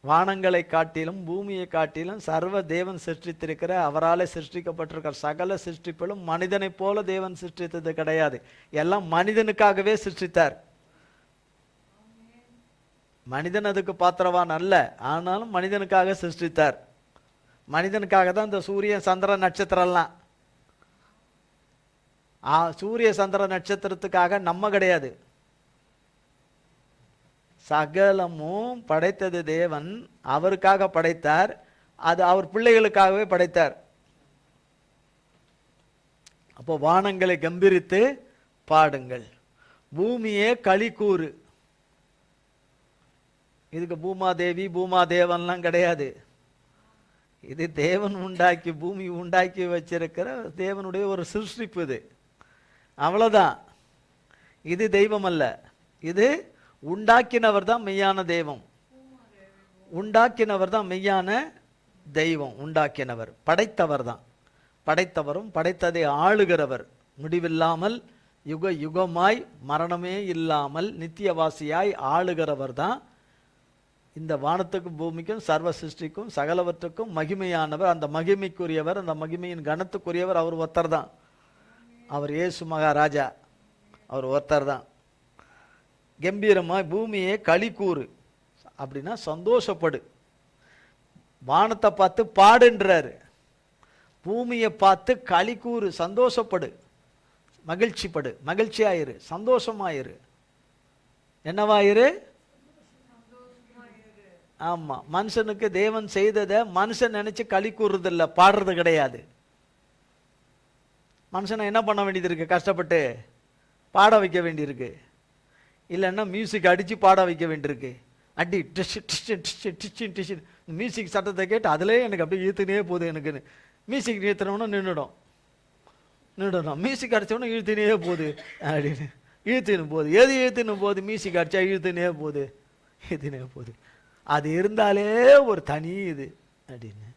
வானங்களை காட்டிலும் பூமியை காட்டிலும் சர்வ தேவன் சிருஷ்டித்திருக்கிற, அவரால் சிருஷ்டிக்கப்பட்டிருக்கிற சகல சிருஷ்டிப்பிலும் மனிதனை போல தேவன் சிருஷ்டித்தது கிடையாது. எல்லாம் மனிதனுக்காகவே சிருஷ்டித்தார். மனிதன் அதுக்கு பாத்திரவான் அல்ல, ஆனாலும் மனிதனுக்காக சிருஷ்டித்தார். மனிதனுக்காக தான் இந்த சூரியன் சந்திர நட்சத்திரம்லாம். சூரிய சந்திர நட்சத்திரத்துக்காக நம்ம கிடையாது. சகலமும் படைத்தது தேவன், அவருக்காக படைத்தார். அது அவர் பிள்ளைகளுக்காகவே படைத்தார். அப்போ வானங்களை கம்பீரித்து பாடுங்கள், பூமியே களி கூறு. இதுக்கு பூமாதேவன்லாம் கிடையாது. இது தேவன் உண்டாக்கி பூமி உண்டாக்கி வச்சிருக்கிற தேவனுடைய ஒரு சிருஷ்டிப்பு. இது அவ்வளவுதான். இது தெய்வம் அல்ல, இது உண்டாக்கினவர் தான் மெய்யான தெய்வம். உண்டாக்கினவர் தான் மெய்யான தெய்வம். உண்டாக்கினவர் படைத்தவர் தான். படைத்தவரும் படைத்ததை ஆளுகிறவர், முடிவில்லாமல் யுக யுகமாய் மரணமே இல்லாமல் நித்தியவாசியாய் ஆளுகிறவர் தான் இந்த வானத்துக்கும் பூமிக்கும் சர்வ சிருஷ்டிக்கும் சகலவற்றுக்கும் மகிமையானவர். அந்த மகிமைக்குரியவர், அந்த மகிமையின் கனத்துக்குரியவர் அவர் ஒருத்தர் தான். அவர் இயேசு மகாராஜா, அவர் ஒருத்தர் தான். கம்பீரமாய் பூமியே களி கூறு அப்படின்னா சந்தோஷப்படு. வானத்தை பார்த்து பாடுன்றாரு, பூமியை பார்த்து களி கூறு, சந்தோஷப்படு, மகிழ்ச்சிப்படு, மகிழ்ச்சியாயிரு, சந்தோஷமாயிரு. என்னவாயிரு? ஆமா, மனுஷனுக்கு தேவன் செய்ததை மனுஷன் நினைச்சு களி கூறுறது இல்லை, பாடுறது கிடையாது. மனுஷனை என்ன பண்ண வேண்டியது இருக்கு? கஷ்டப்பட்டு பாட வைக்க வேண்டியிருக்கு. இல்லைன்னா மியூசிக் அடித்து பாட வைக்க வேண்டியிருக்கு. அடி டிஷ் மியூசிக் சத்தத்தை கேட்டு அதிலே எனக்கு அப்படியே இழுத்துனே போகுது. எனக்கு மியூசிக் நிறுத்தினோன்னா நின்றுடும். மியூசிக் அடித்தோன்னா இழுத்துனே போகுது அப்படின்னு இழுத்துன்னு போகுது. எது இழுத்துன்னு போகுது? மியூசிக் அடித்தா இழுத்துனே போகுது. அது இருந்தாலே ஒரு தனி இது அப்படின்னு.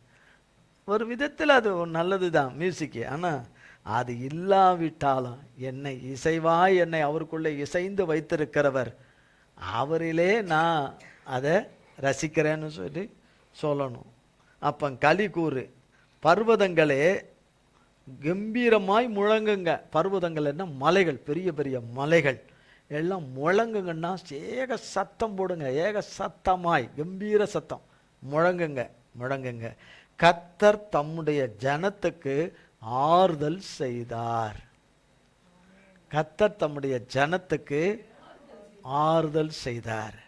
ஒரு விதத்தில் அது ஒரு நல்லது தான் மியூசிக்கு. ஆனால் அது இல்லாவிட்டாலும் என்னை அவருக்குள்ளே இசைந்து வைத்திருக்கிறவர், அவரிலே நான் அதை ரசிக்கிறேன்னு சொல்லணும். அப்போ களி கூறு. பர்வதங்களே கம்பீரமாய் முழங்குங்க. பர்வதங்கள் என்ன? மலைகள், பெரிய பெரிய மலைகள் எல்லாம் முழங்குங்கன்னா ஏக சத்தம் போடுங்க. ஏக சத்தமாய் கம்பீர சத்தம் முழங்குங்க. கர்த்தர் தம்முடைய ஜனத்துக்கு ஆறுதல் செய்தார். கர்த்தர் தம்முடைய ஜனத்துக்கு ஆறுதல் செய்தார்.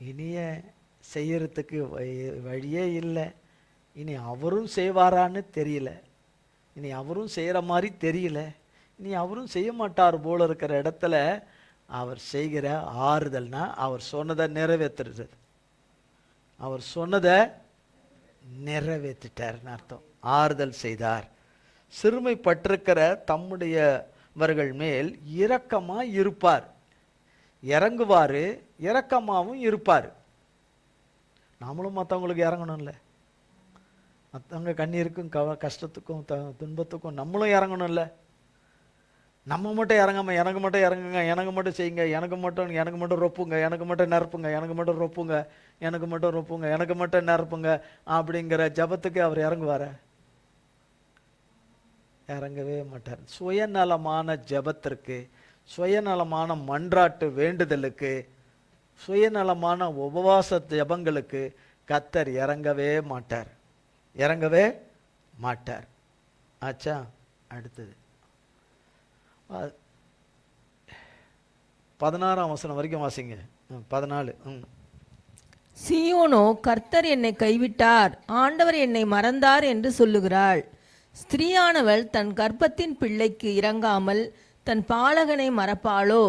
இனிய செய்யறதுக்கு வழியே இல்லை. இனி அவரும் செய்வாரான்னு தெரியல. இனி அவரும் செய்கிற மாதிரி தெரியல. இனி அவரும் செய்ய மாட்டார் போல இருக்கிற இடத்துல அவர் செய்கிற ஆறுதல்னா அவர் சொன்னதை நிறைவேற்றுறது. அவர் சொன்னதை நிறைவேற்றிட்டார்னு அர்த்தம். ஆறுதல் செய்தார். சிறுமைப்பட்டிருக்கிற தம்முடையவர்கள் மேல் இரக்கமாக இருப்பார். இறங்குவார், இரக்கமாகவும் இருப்பார். நாமளும் மற்றவங்களுக்கு இறங்கணும்ல. மற்றவங்க கண்ணீருக்கும் கஷ்டத்துக்கும் துன்பத்துக்கும் நம்மளும் இறங்கணும்ல. நம்ம மட்டும் இறங்காம எனக்கு மட்டும் இறங்குங்க, எனக்கு மட்டும் செய்யுங்க, எனக்கு மட்டும் ரொப்புங்க, எனக்கு மட்டும் நிரப்புங்க, எனக்கு மட்டும் ரொப்புங்க, எனக்கு மட்டும் ரொப்புங்க, எனக்கு மட்டும் நிரப்புங்க அப்படிங்கிற ஜபத்துக்கு அவர் இறங்குவார? இறங்கவே மாட்டார். சுயநலமான ஜபத்திற்கு, சுயநலமான மன்றாட்டு வேண்டுதலுக்கு, சுயநலமான உபவாச ஜபங்களுக்கு கர்த்தர் இறங்கவே மாட்டார். இறங்கவே மாட்டார். ஆச்சா? அடுத்தது 16ஆம் வசனம் வரைக்கும் வாசிங்க. 14. சீயோனோ கர்த்தர் என்னை கைவிட்டார், ஆண்டவர் என்னை மறந்தார் என்று சொல்லுகிறாள். ஸ்திரீயானவள் தன் கர்ப்பத்தின் பிள்ளைக்கு இறங்காமல் தன் பாலகனை மறப்பாளோ?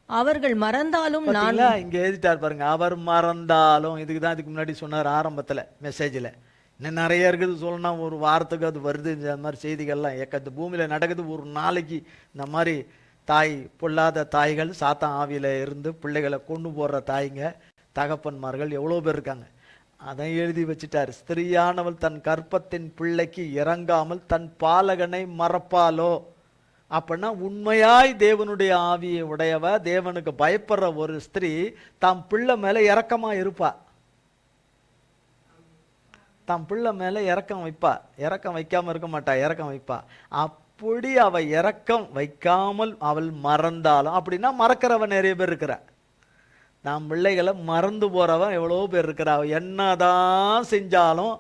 அவர்கள் மறந்தாலும் நான் இங்க எழுதிட்டார் பாருங்க. அவர் மறந்தாலும். இதுக்கு தான் இதுக்கு முன்னாடி சொன்னார் ஆரம்பத்துல மெசேஜில். இன்னும் நிறைய இருக்குது சொல்லணும். ஒரு வாரத்துக்கு அது வருது. இந்த மாதிரி செய்திகள்லாம் ஏக்கத்து பூமியில் நடக்குது. ஒரு நாளைக்கு இந்த மாதிரி தாய் பொல்லாத தாய்கள் சாத்தான் ஆவியில் இருந்து பிள்ளைகளை கொண்டு போடுற தாய்ங்க தகப்பன்மார்கள் எவ்வளோ பேர் இருக்காங்க. அதை எழுதி வச்சுட்டார். ஸ்திரீயானவள் தன் கர்ப்பத்தின் பிள்ளைக்கு இறங்காமல் தன் பாலகனை மறப்பாலோ? அப்படின்னா உண்மையாய் தேவனுடைய ஆவியை உடையவ, தேவனுக்கு பயப்படுற ஒரு ஸ்திரீ தாம் பிள்ளை மேலே இரக்கமாக இருப்பா. தாம் பிள்ளை மேலே இரக்கம் வைப்பா. இரக்கம் வைக்காமல் இருக்க மாட்டா, இரக்கம் வைப்பா. அப்படி அவ இரக்கம் வைக்காமல் அவள் மறந்தாலும், அப்படின்னா மறக்கிறவன் நிறைய பேர் இருக்கிறா. நாம் பிள்ளைகளை மறந்து போறவன் எவ்வளோ பேர் இருக்கிறா. என்னதான் செஞ்சாலும்,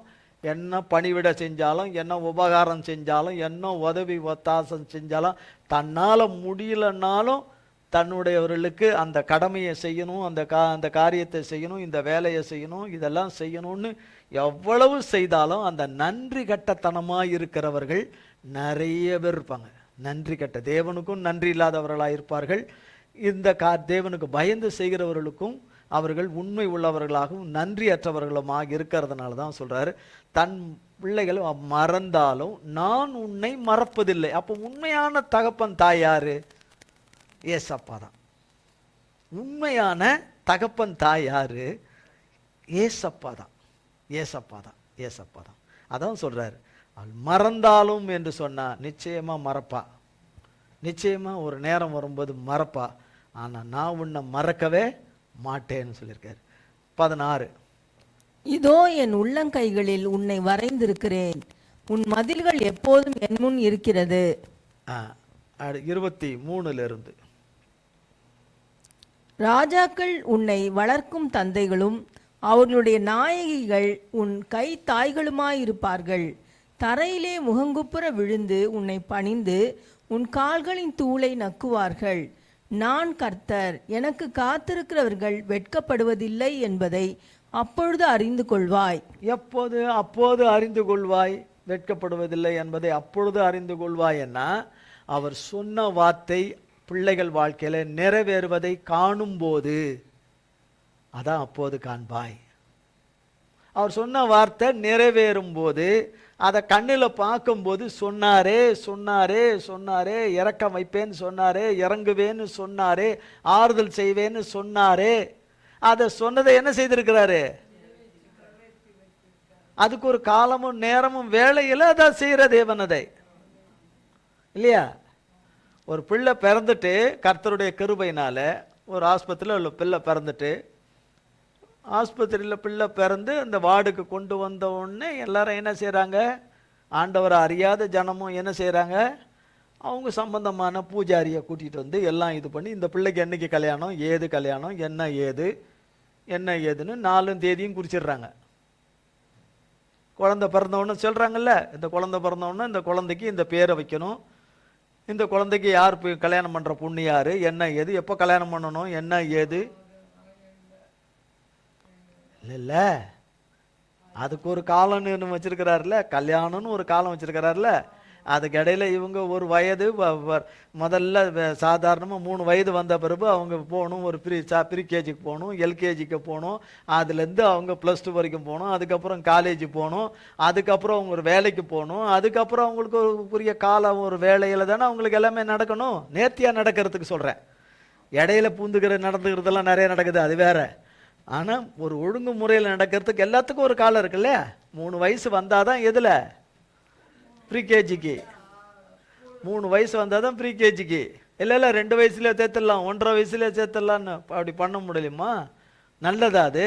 என்ன பணிவிட செஞ்சாலும், என்ன உபகாரம் செஞ்சாலும், என்ன உதவி ஒத்தாசம் செஞ்சாலும், தன்னால் முடியலன்னாலும் தன்னுடையவர்களுக்கு அந்த கடமையை செய்யணும், அந்த காரியத்தை செய்யணும், இந்த வேலையை செய்யணும், இதெல்லாம் செய்யணும்னு எவ்வளவு செய்தாலும் அந்த நன்றி கட்டத்தனமாக இருக்கிறவர்கள் நிறைய பேர் இருப்பாங்க. நன்றி கட்ட, தேவனுக்கும் நன்றி இல்லாதவர்களாக இருப்பார்கள். இந்த தேவனுக்கு பயந்து செய்கிறவர்களுக்கும் அவர்கள் உண்மை உள்ளவர்களாகவும் நன்றியற்றவர்களுமாக இருக்கிறதுனால தான் சொல்றாரு, தன் பிள்ளைகள் மறந்தாலும் நான் உன்னை மறப்பதில்லை. அப்போ உண்மையான தகப்பன் தாய் யாரு? ஏசப்பா தான். உண்மையான தகப்பன் தாய் யாரு? ஏசப்பா தான். ஏசப்பா தான். ஏசப்பா தான். அதான் சொல்றாரு, அவள் மறந்தாலும் என்று சொன்னா நிச்சயமா மறப்பா. நிச்சயமா ஒரு நேரம் வரும்போது மறப்பா. ஆனா நான் உன்னை மறக்கவே மாட்டேன்னு சொல்லியிருக்காரு. 16. இதோ என் உள்ளங்கைகளில் உன்னை வரைந்திருக்கிறேன், உன் மதில்கள் எப்போதும் என் முன் இருக்கிறது. 23 ராஜாக்கள் உன்னை வளர்க்கும் தந்தைகளும் அவர்களுடைய நாயகிகள் உன் கை தாய்களுமாயிருப்பார்கள். தரையிலே முகங்குப்புற விழுந்து உன்னை பணிந்து உன் கால்களின் தூளை நக்குவார்கள். நான் கர்த்தர், எனக்கு காத்திருக்கிறவர்கள் வெட்கப்படுவதில்லை என்பதை அப்பொழுது அறிந்து கொள்வாய். எப்போது? அப்போது அறிந்து கொள்வாய். வெட்கப்படுவதில்லை என்பதை அப்பொழுது அறிந்து கொள்வாய். என்ன? அவர் சொன்ன வார்த்தை பிள்ளைகள் வாழ்க்கையில நிறைவேறுவதை காணும் போது, அதான் அப்போது காண்பாய். அவர் சொன்ன வார்த்தை நிறைவேறும் போது, அதை கண்ணில் பார்க்கும்போது சொன்னாரே சொன்னாரே சொன்னாரே, இறக்கம் வைப்பேன்னு சொன்னாரே, இறங்குவேன்னு சொன்னாரே, ஆறுதல் செய்வேன்னு சொன்னாரே, அதை சொன்னதை என்ன செய்திருக்கிறாரு? அதுக்கு ஒரு காலமும் நேரமும் வேலையில் அதை செய்கிற தேவன் அதை இல்லையா? ஒரு பிள்ளை பிறந்துட்டு கர்த்தருடைய கிருபையினால ஒரு ஆஸ்பத்திரியில் உள்ள பிள்ளை பிறந்துட்டு, ஆஸ்பத்திரியில் பிள்ளை பிறந்து அந்த வார்டுக்கு கொண்டு வந்த உடனே எல்லாரும் என்ன செய்கிறாங்க? ஆண்டவரை அறியாத ஜனமும் என்ன செய்கிறாங்க? அவங்க சம்பந்தமான பூஜாரியை கூட்டிகிட்டு வந்து எல்லாம் இது பண்ணி, இந்த பிள்ளைக்கு என்னைக்கு கல்யாணம், ஏது கல்யாணம், என்ன ஏதுன்னு 4 தேதியும் குறிச்சிடுறாங்க. குழந்தை பிறந்தவொன்னு சொல்கிறாங்கல்ல, இந்த குழந்தை பிறந்தவொன்னே இந்த குழந்தைக்கு இந்த பேரை வைக்கணும், இந்த குழந்தைக்கு யார் போய் கல்யாணம் பண்ணுற பொண்ணு யார், என்ன ஏது, எப்போ கல்யாணம் பண்ணணும், என்ன ஏது. இல்லை, அதுக்கு ஒரு காலம்னு வச்சிருக்கிறாருல, கல்யாணம்னு ஒரு காலம் வச்சிருக்கிறாருல. அதுக்கு இடையில இவங்க ஒரு வயது முதல்ல சாதாரணமாக 3 வயது வந்த பிறகு அவங்க போகணும், ஒரு ப்ரீ கேஜிக்கு போகணும், எல்கேஜிக்கு போகணும், அதுலேருந்து அவங்க +2 வரைக்கும் போகணும், அதுக்கப்புறம் காலேஜ் போகணும், அதுக்கப்புறம் அவங்க ஒரு வேலைக்கு போகணும், அதுக்கப்புறம் அவங்களுக்கு ஒரு புரிய காலம் ஒரு வேலையில் தானே அவங்களுக்கு எல்லாமே நடக்கணும். நேர்த்தியாக நடக்கிறதுக்கு சொல்கிறேன், இடையில நடந்துக்கிறதெல்லாம் நிறைய நடக்குது, அது வேற. ஆனால் ஒரு ஒழுங்கு முறையில் நடக்கிறதுக்கு எல்லாத்துக்கும் ஒரு காலம் இருக்குல்ல. 3 வயசு வந்தால் தான் எதில் ப்ரீகேஜிக்கு, 3 வயசு வந்தால் தான் ப்ரீகேஜிக்கு. இல்லை 2 வயசுல சேர்த்துடலாம், 1.5 வயசுல சேர்த்துடலான்னு அப்படி பண்ண முடியலையுமா? நல்லதா அது?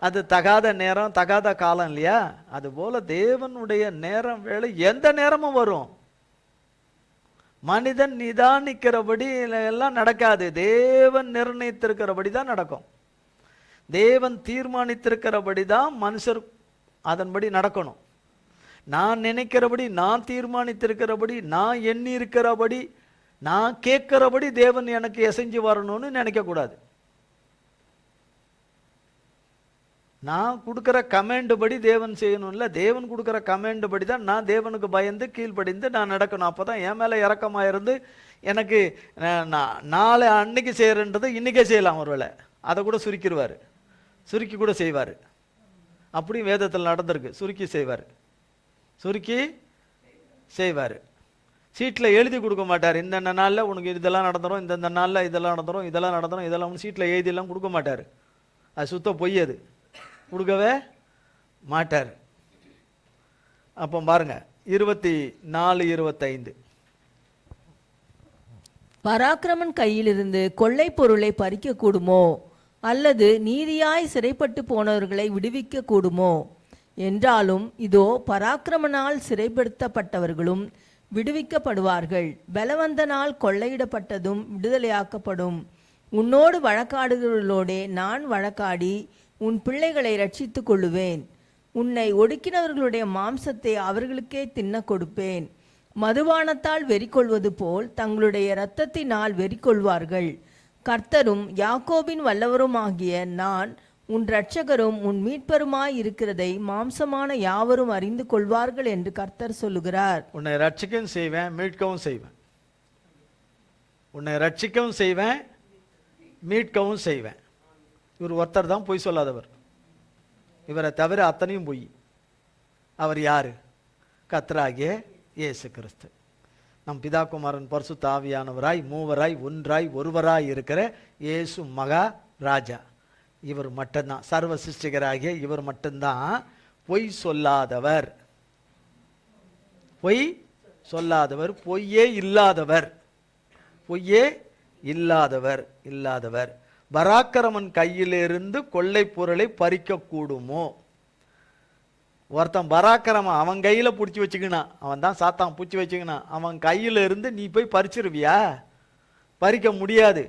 அது தகாத நேரம், தகாத காலம் இல்லையா? அதுபோல தேவனுடைய நேரம் வேலை எந்த நேரமும் வரும். மனிதன் நிதானிக்கிறபடி எல்லாம் நடக்காது, தேவன் நிர்ணயித்திருக்கிறபடி தான் நடக்கும். தேவன் தீர்மானித்திருக்கிறபடி தான் மனுஷர் அதன்படி நடக்கணும். நான் நினைக்கிறபடி, நான் தீர்மானித்திருக்கிறபடி, நான் எண்ணி இருக்கிறபடி, நான் கேட்கிறபடி தேவன் எனக்கு எசைஞ்சு வரணும்னு நினைக்கக்கூடாது. நான் கொடுக்குற கமெண்ட் படி தேவன் செய்யணும்ல, தேவன் கொடுக்குற கமெண்ட் படி தான் நான் தேவனுக்கு பயந்து கீழ்ப்படிந்து நான் நடக்கணும். அப்போ தான் என் மேலே இறக்கமாக இருந்து எனக்கு நாளை அன்னைக்கு செய்கிறன்றது இன்றைக்கே செய்யலாம். ஒருவேளை அதை கூட சுருக்கிடுவார், சுருக்கி கூட செய்வார். அப்படியும் வேதத்தில் நடந்திருக்கு, சுருக்கி செய்வார், சுருக்கி செய்வார். சீட்டில் எழுதி கொடுக்க மாட்டார், இந்தந்த நாளில் உனக்கு இதெல்லாம் நடந்துடும், இந்தந்த நாளில் இதெல்லாம் நடந்துடும், இதெல்லாம் நடந்துடும், இதெல்லாம் சீட்டில் எழுதியெல்லாம் கொடுக்க மாட்டார். அது சுத்த பொய், அது கொடுக்கவே மாட்டார். அப்போ பாருங்க 24:25. பராக்கிரமன் கையிலிருந்து கொள்ளை பொருளை பறிக்க கூடுமோ, அல்லது நீதியாய் சிறைப்பட்டு போனவர்களை விடுவிக்க கூடுமோ? என்றாலும் இதோ பராக்கிரமனால் சிறைப்படுத்தப்பட்டவர்களும் விடுவிக்கப்படுவார்கள், பலவந்தனால் கொள்ளையிடப்பட்டதும் விடுதலையாக்கப்படும். உன்னோடு வழக்காடுகிறவர்களோடே நான் வழக்காடி உன் பிள்ளைகளை ரட்சித்துக் கொள்ளுவேன். உன்னை ஒடுக்கினவர்களுடைய மாம்சத்தை அவர்களுக்கே தின்ன கொடுப்பேன். மதுபானத்தால் வெறிகொள்வது போல் தங்களுடைய இரத்தத்தினால் வெறிகொள்வார்கள். கர்த்தரும் யாக்கோபின் வல்லவருமாகிய நான் உன் இரட்சகரும் உன் மீட்பருமாய் இருக்கிறதை மாம்சமான யாவரும் அறிந்து கொள்வார்கள் என்று கர்த்தர் சொல்லுகிறார். உன்னை ரட்சிக்கவும் செய்வேன், மீட்கவும் செய்வேன். உன்னை ரட்சிக்கவும் செய்வேன், மீட்கவும் செய்வேன். இவர் ஒருத்தர் தான் பொய் சொல்லாதவர், இவரை தவிர அத்தனையும் பொய். அவர் யாரு? கர்த்தராகிய இயேசு கிறிஸ்து. நம் பிதாகுமாரன் பரிசுத்த ஆவியானவராய் மூவராய் ஒன்றாய் ஒருவராய் இருக்கிற இயேசு மகா ராஜா. இவர் மட்டும்தான், சர்வ சிருஷ்டிகராகிய இவர் மட்டும்தான் பொய் சொல்லாதவர், பொய் சொல்லாதவர், பொய்யே இல்லாதவர், பொய்யே இல்லாதவர். பராக்கிரமன் கையிலிருந்து கொள்ளை பொருளை பறிக்க கூடுமோ? ஒருத்தன் பராக்கிரமன் அவன் கையில பிடிச்சி வச்சுக்கினான், அவன் தான் சாத்தான் பிடிச்சி வச்சுக்கினான், அவன் கையில இருந்து நீ போய் பறிச்சிருவியா? பறிக்க முடியாது.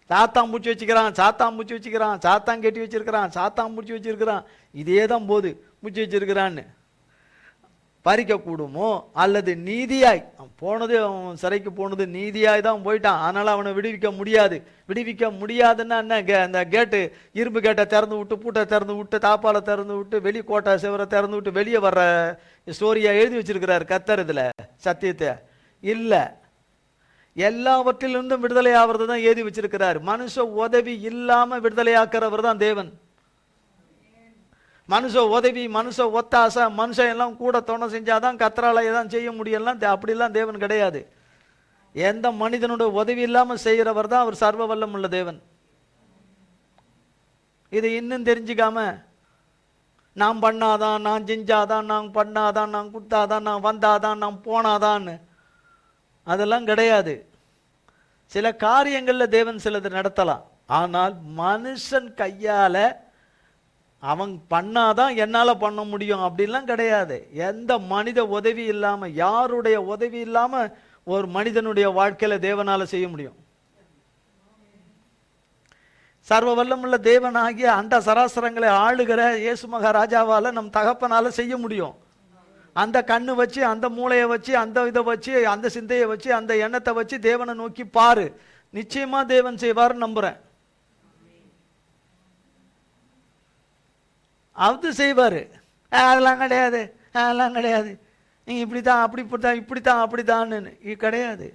சாத்தான் பூச்சி வச்சுக்கிறான், சாத்தான் பூச்சி வச்சுக்கிறான், சாத்தான் கட்டி வச்சிருக்கிறான், சாத்தான் பூச்சி வச்சிருக்கிறான், இதே தான் போது பூச்சி வச்சிருக்கிறான்னு. பறிக்க கூடுமோ? அல்லது நீதியாய் போனது, அவன் சிறைக்கு போனது நீதியாய் தான் போயிட்டான், அதனால அவனை விடுவிக்க முடியாது. விடுவிக்க முடியாதுன்னா என்ன? அந்த கேட்டு, இரும்பு கேட்டை திறந்து விட்டு, பூட்டை திறந்து விட்டு, தாப்பாலை திறந்து விட்டு, வெளி கோட்டை சிவரை திறந்து விட்டு வெளியே வர்ற ஸ்டோரியா எழுதி வச்சிருக்கிறார் கர்த்தர் இதுல சத்தியத்தை? இல்லை, எல்லாவற்றிலிருந்தும் விடுதலை ஆகிறது தான் எழுதி வச்சிருக்கிறார். மனுஷ உதவி இல்லாம விடுதலையாக்குறவர் தான் தேவன். மனுஷ உதவி, மனுஷ ஒத்தாசை, மனுஷன் எல்லாம் கூட துணை செஞ்சாதான் கர்த்தரால தான் செய்ய முடியலாம், அப்படிலாம் தேவன் கிடையாது. எந்த மனிதனுடைய உதவி இல்லாம செய்கிறவர் தான் அவர் சர்வ வல்லம் உள்ள தேவன். இது இன்னும் தெரிஞ்சுக்காம நான் பண்ணாதான், நான் செஞ்சாதான், நான் பண்ணாதான், நான் கொடுத்தாதான், நான் வந்தாதான், நான் போனாதான்னு அதெல்லாம் கிடையாது. சில காரியங்களில் தேவன் சிலது நடத்தலாம், ஆனால் மனுஷன் கையால அவன் பண்ணாதான் என்னால் பண்ண முடியும் அப்படின்லாம் கிடையாது. எந்த மனித உதவி இல்லாமல், யாருடைய உதவி இல்லாமல் ஒரு மனிதனுடைய வாழ்க்கையில் தேவனால் செய்ய முடியும். சர்வ வல்லமுள்ள தேவனாகிய அண்ட சராசரங்களை ஆளுகிற இயேசு மகாராஜாவால் நம் தகப்பனால செய்ய முடியும். அந்த கண்ணு வச்சு, அந்த மூளையை வச்சு, அந்த இதை வச்சு, அந்த சிந்தையை வச்சு, அந்த எண்ணத்தை வச்சு தேவனை நோக்கி பாரு, நிச்சயமா தேவன் செய்வார் நம்புறேன். அது செய்வாரு. அதெல்லாம் கிடையாது, அதெல்லாம் கிடையாது, நீ இப்படித்தான் அப்படித்தான் இப்படித்தான் அப்படித்தான்னு கிடையாது.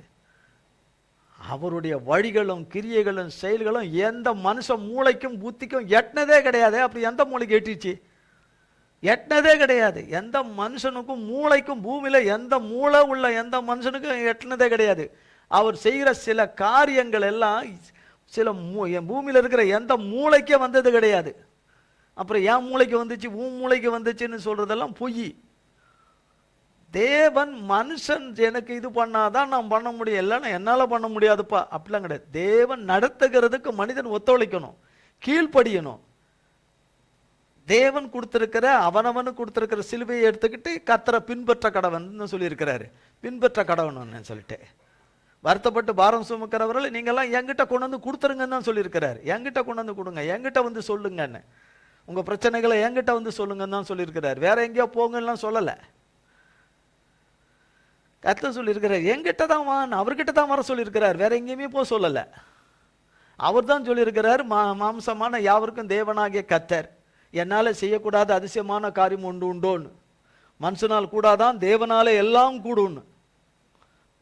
அவருடைய வழிகளும் கிரியைகளும் செயல்களும் எந்த மனுஷ மூளைக்கும் புத்திக்கும் எட்டினதே கிடையாது. அப்படி எந்த மூளைக்கு எட்டிச்சு? எட்டினதே கிடையாது. எந்த மனுஷனுக்கும் மூளைக்கும் பூமியில எந்த மூளை உள்ள எந்த மனுஷனுக்கும் எட்டினதே கிடையாது. அவர் செய்கிற சில காரியங்கள் எல்லாம் சில பூமியில இருக்கிற எந்த மூளைக்கே வந்தது கிடையாது. அப்புறம் என் மூளைக்கு வந்துச்சு உன் மூளைக்கு வந்துச்சுன்னு சொல்றதெல்லாம் பொய். தேவன் மனுஷன் எனக்கு இது பண்ணாதான் நான் பண்ண முடியும், இல்லைன்னா என்னால் பண்ண முடியாதுப்பா அப்படிலாம் கிடையாது. தேவன் நடத்துகிறதுக்கு மனிதன் ஒத்துழைக்கணும், கீழ்ப்படியணும். தேவன் கொடுத்திருக்கிற அவனவனுக்கு கொடுத்திருக்கிற சிலுவையை எடுத்துக்கிட்டு கர்த்தரை பின்பற்ற கடவன் சொல்லியிருக்கிறாரு. பின்பற்ற கடவன் சொல்லிட்டு வருத்தப்பட்டு பாரம் சுமக்கிறவர்கள் நீங்கள்லாம் என்கிட்ட கொண்டு வந்து கொடுத்துருங்கன்னு தான் சொல்லியிருக்கிறாரு. என்கிட்ட கொண்டு வந்து கொடுங்க, என்கிட்ட வந்து சொல்லுங்கன்னு, உங்க பிரச்சனைகளை என்கிட்ட வந்து சொல்லுங்கன்னு தான் சொல்லியிருக்கிறாரு. வேற எங்கேயோ போங்கலாம் சொல்லலை. கர்த்தர் சொல்லியிருக்கிறார் என்கிட்ட தான் வான்னு, அவர்கிட்ட தான் வர சொல்லியிருக்கிறார், வேற எங்கேயுமே போக சொல்லலை. அவர் தான் சொல்லியிருக்கிறார் மாம்சமான யாவருக்கும் தேவனாகிய கர்த்தர் என்னால் செய்யக்கூடாத அதிசயமான காரியம் உண்டோன்னு, மனுஷனால் கூடாதான் தேவனால எல்லாம் கூடும்னு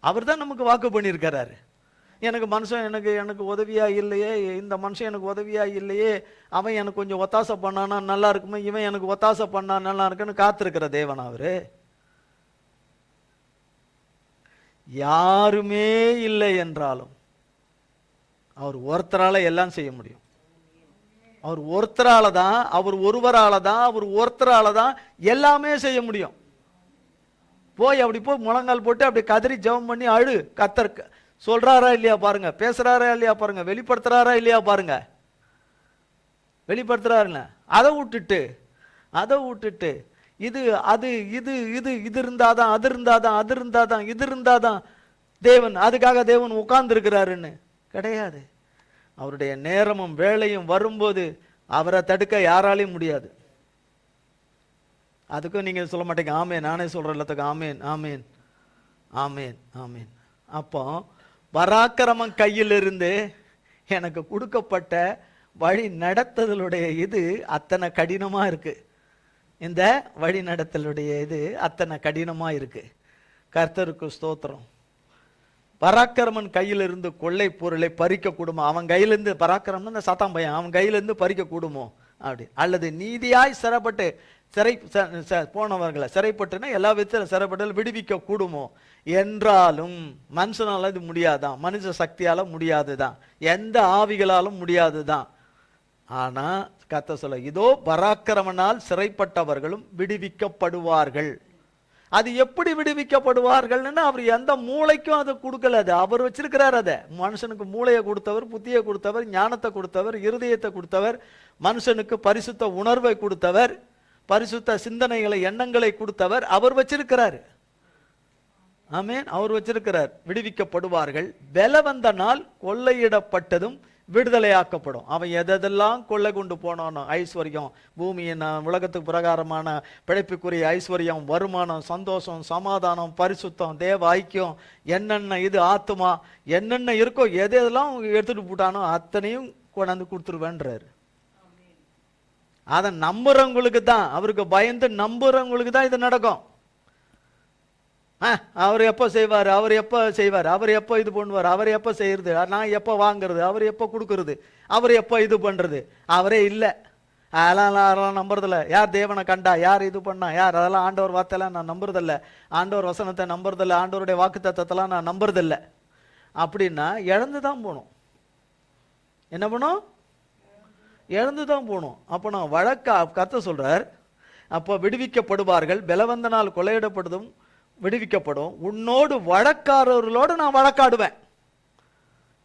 அவர் தான் நமக்கு வாக்கு பண்ணியிருக்கிறாரு. எனக்கு மனுஷன் எனக்கு உதவியா இல்லையே, இந்த மனுஷன் எனக்கு உதவியா இல்லையே, அவன் எனக்கு கொஞ்சம் ஒத்தாசை பண்ணானா நல்லா இருக்குமே, இவன் எனக்கு ஒத்தாசை பண்ணா நல்லா இருக்குன்னு காத்திருக்கிற தேவன் அவரு. யாருமே இல்லை என்றாலும் அவர் ஒருத்தரால எல்லாம் செய்ய முடியும். அவர் ஒருத்தரால தான், அவர் ஒருவரால தான், அவர் ஒருத்தரால தான் எல்லாமே செய்ய முடியும். போய் அப்படி போய் முழங்கால் போட்டு அப்படி கதறி ஜெபம் பண்ணி அழு. கர்த்தர் சொல்றாரா இல்லையா பாருங்க, பேசுறாரா இல்லையா பாருங்க, வெளிப்படுத்துறாரா இல்லையா பாருங்க. வெளிப்படுத்துறாருல அதை விட்டுட்டு இது அது இது இது இது இருந்தாதான் அது இருந்தாதான் அது இருந்தாதான் இது இருந்தாதான் தேவன், அதுக்காக தேவன் உட்கார்ந்து இருக்கிறாருன்னு கிடையாது. அவருடைய நேரமும் வேலையும் வரும்போது அவரை தடுக்க யாராலையும் முடியாது. அதுக்கும் நீங்க சொல்ல மாட்டீங்க ஆமேன், நானே சொல்றேன் எல்லாத்துக்கும் ஆமேன் ஆமேன் ஆமேன் ஆமேன். அப்போ பராக்கிரமம் கையிலிருந்து எனக்கு கொடுக்கப்பட்ட வழி நடத்துதலுடைய இது அத்தனை கடினமா இருக்கு. இந்த வழி நடத்தலுடைய இது அத்தனை கடினமா இருக்கு. கர்த்தருக்கு ஸ்தோத்திரம். பராக்கிரமன் கையிலிருந்து கொள்ளை பொருளை பறிக்க கூடுமோ? அவன் கையிலிருந்து பராக்கிரமன் இந்த சாத்தான் பையன், அவன் கையிலிருந்து பறிக்க கூடுமோ அப்படி? அல்லது நீதியாய் சிறைப்பட்டு போனவர்களை சிறைப்பட்டுன்னா எல்லா விதத்திலும் சிறைப்பட்டு விடுவிக்க கூடுமோ என்றாலும் மனுஷனால இது முடியாதான், மனுஷ சக்தியால முடியாதுதான், எந்த ஆவிகளாலும் முடியாதுதான். ஆனா கர்த்தர் சொல்ல இதோ பராக்கிரமனால் சிறைப்பட்டவர்களும் விடுவிக்கப்படுவார்கள். அது எப்படி விடுவிக்கப்படுவார்கள்னு அவர் எந்த மூளைக்கும் அது கொடுக்கல, அது அவர் வச்சிருக்கிறார். அதை மனுஷனுக்கு மூளையை கொடுத்தவர், புத்தியை கொடுத்தவர், ஞானத்தை கொடுத்தவர், இருதயத்தை கொடுத்தவர், மனுஷனுக்கு பரிசுத்த உணர்வை கொடுத்தவர், பரிசுத்த சிந்தனைகளை எண்ணங்களை கொடுத்தவர் அவர் வச்சிருக்கிறார். ஆமென், அவர் வச்சிருக்கிறார். விடுவிக்கப்படுவார்கள். பலவந்த நாள் கொள்ளையிடப்பட்டதும் விடுதலையாக்கப்படும். அவன் எதெல்லாம் கொள்ளை கொண்டு போனானோ, ஐஸ்வர்யம், பூமியின் உலகத்துக்கு பிரகாரமான பிழைப்புக்குரிய ஐஸ்வர்யம், வருமானம், சந்தோஷம், சமாதானம், பரிசுத்தம், தேவ ஐக்கியம், என்னென்ன இது ஆத்துமா, என்னென்ன இருக்கோ எதெல்லாம் எடுத்துட்டு போட்டானோ அத்தனையும் கொண்டாந்து கொடுத்துருவேன்றாரு. அதை நம்புறவங்களுக்கு தான், அவருக்கு பயந்து நம்புறவங்களுக்கு தான் இது நடக்கும். அவர் எப்போ செய்வார், அவர் எப்போ செய்வார், அவர் எப்போ இது பண்ணுவார், அவர் எப்போ செய்யறது, நான் எப்போ வாங்குறது, அவர் எப்போ கொடுக்கறது, அவர் எப்போ இது பண்றது, அவரே இல்லை. அதெல்லாம் நம்புறதில்ல. யார் தேவனை கண்டா, யார் இது பண்ணா, யார் அதெல்லாம் ஆண்டவர் வார்த்தையெல்லாம் நான் நம்புறதில்ல, ஆண்டவர் வசனத்தை நம்புறதில்ல, ஆண்டவருடைய வாக்கு தத்தத்தெல்லாம் நான் நம்புறதில்லை அப்படின்னா இழந்து தான் போகணும். என்ன பண்ணும்? இழந்து தான் போகணும். அப்போ நான் கர்த்தர் சொல்றார், அப்போ விடுவிக்கப்படுவார்கள். பலவந்தனால் கொள்ளையிடப்படுதும் விடுவிக்கப்படும். உன்னோடு வழக்காரர்களோடு நான் வழக்காடுவேன்.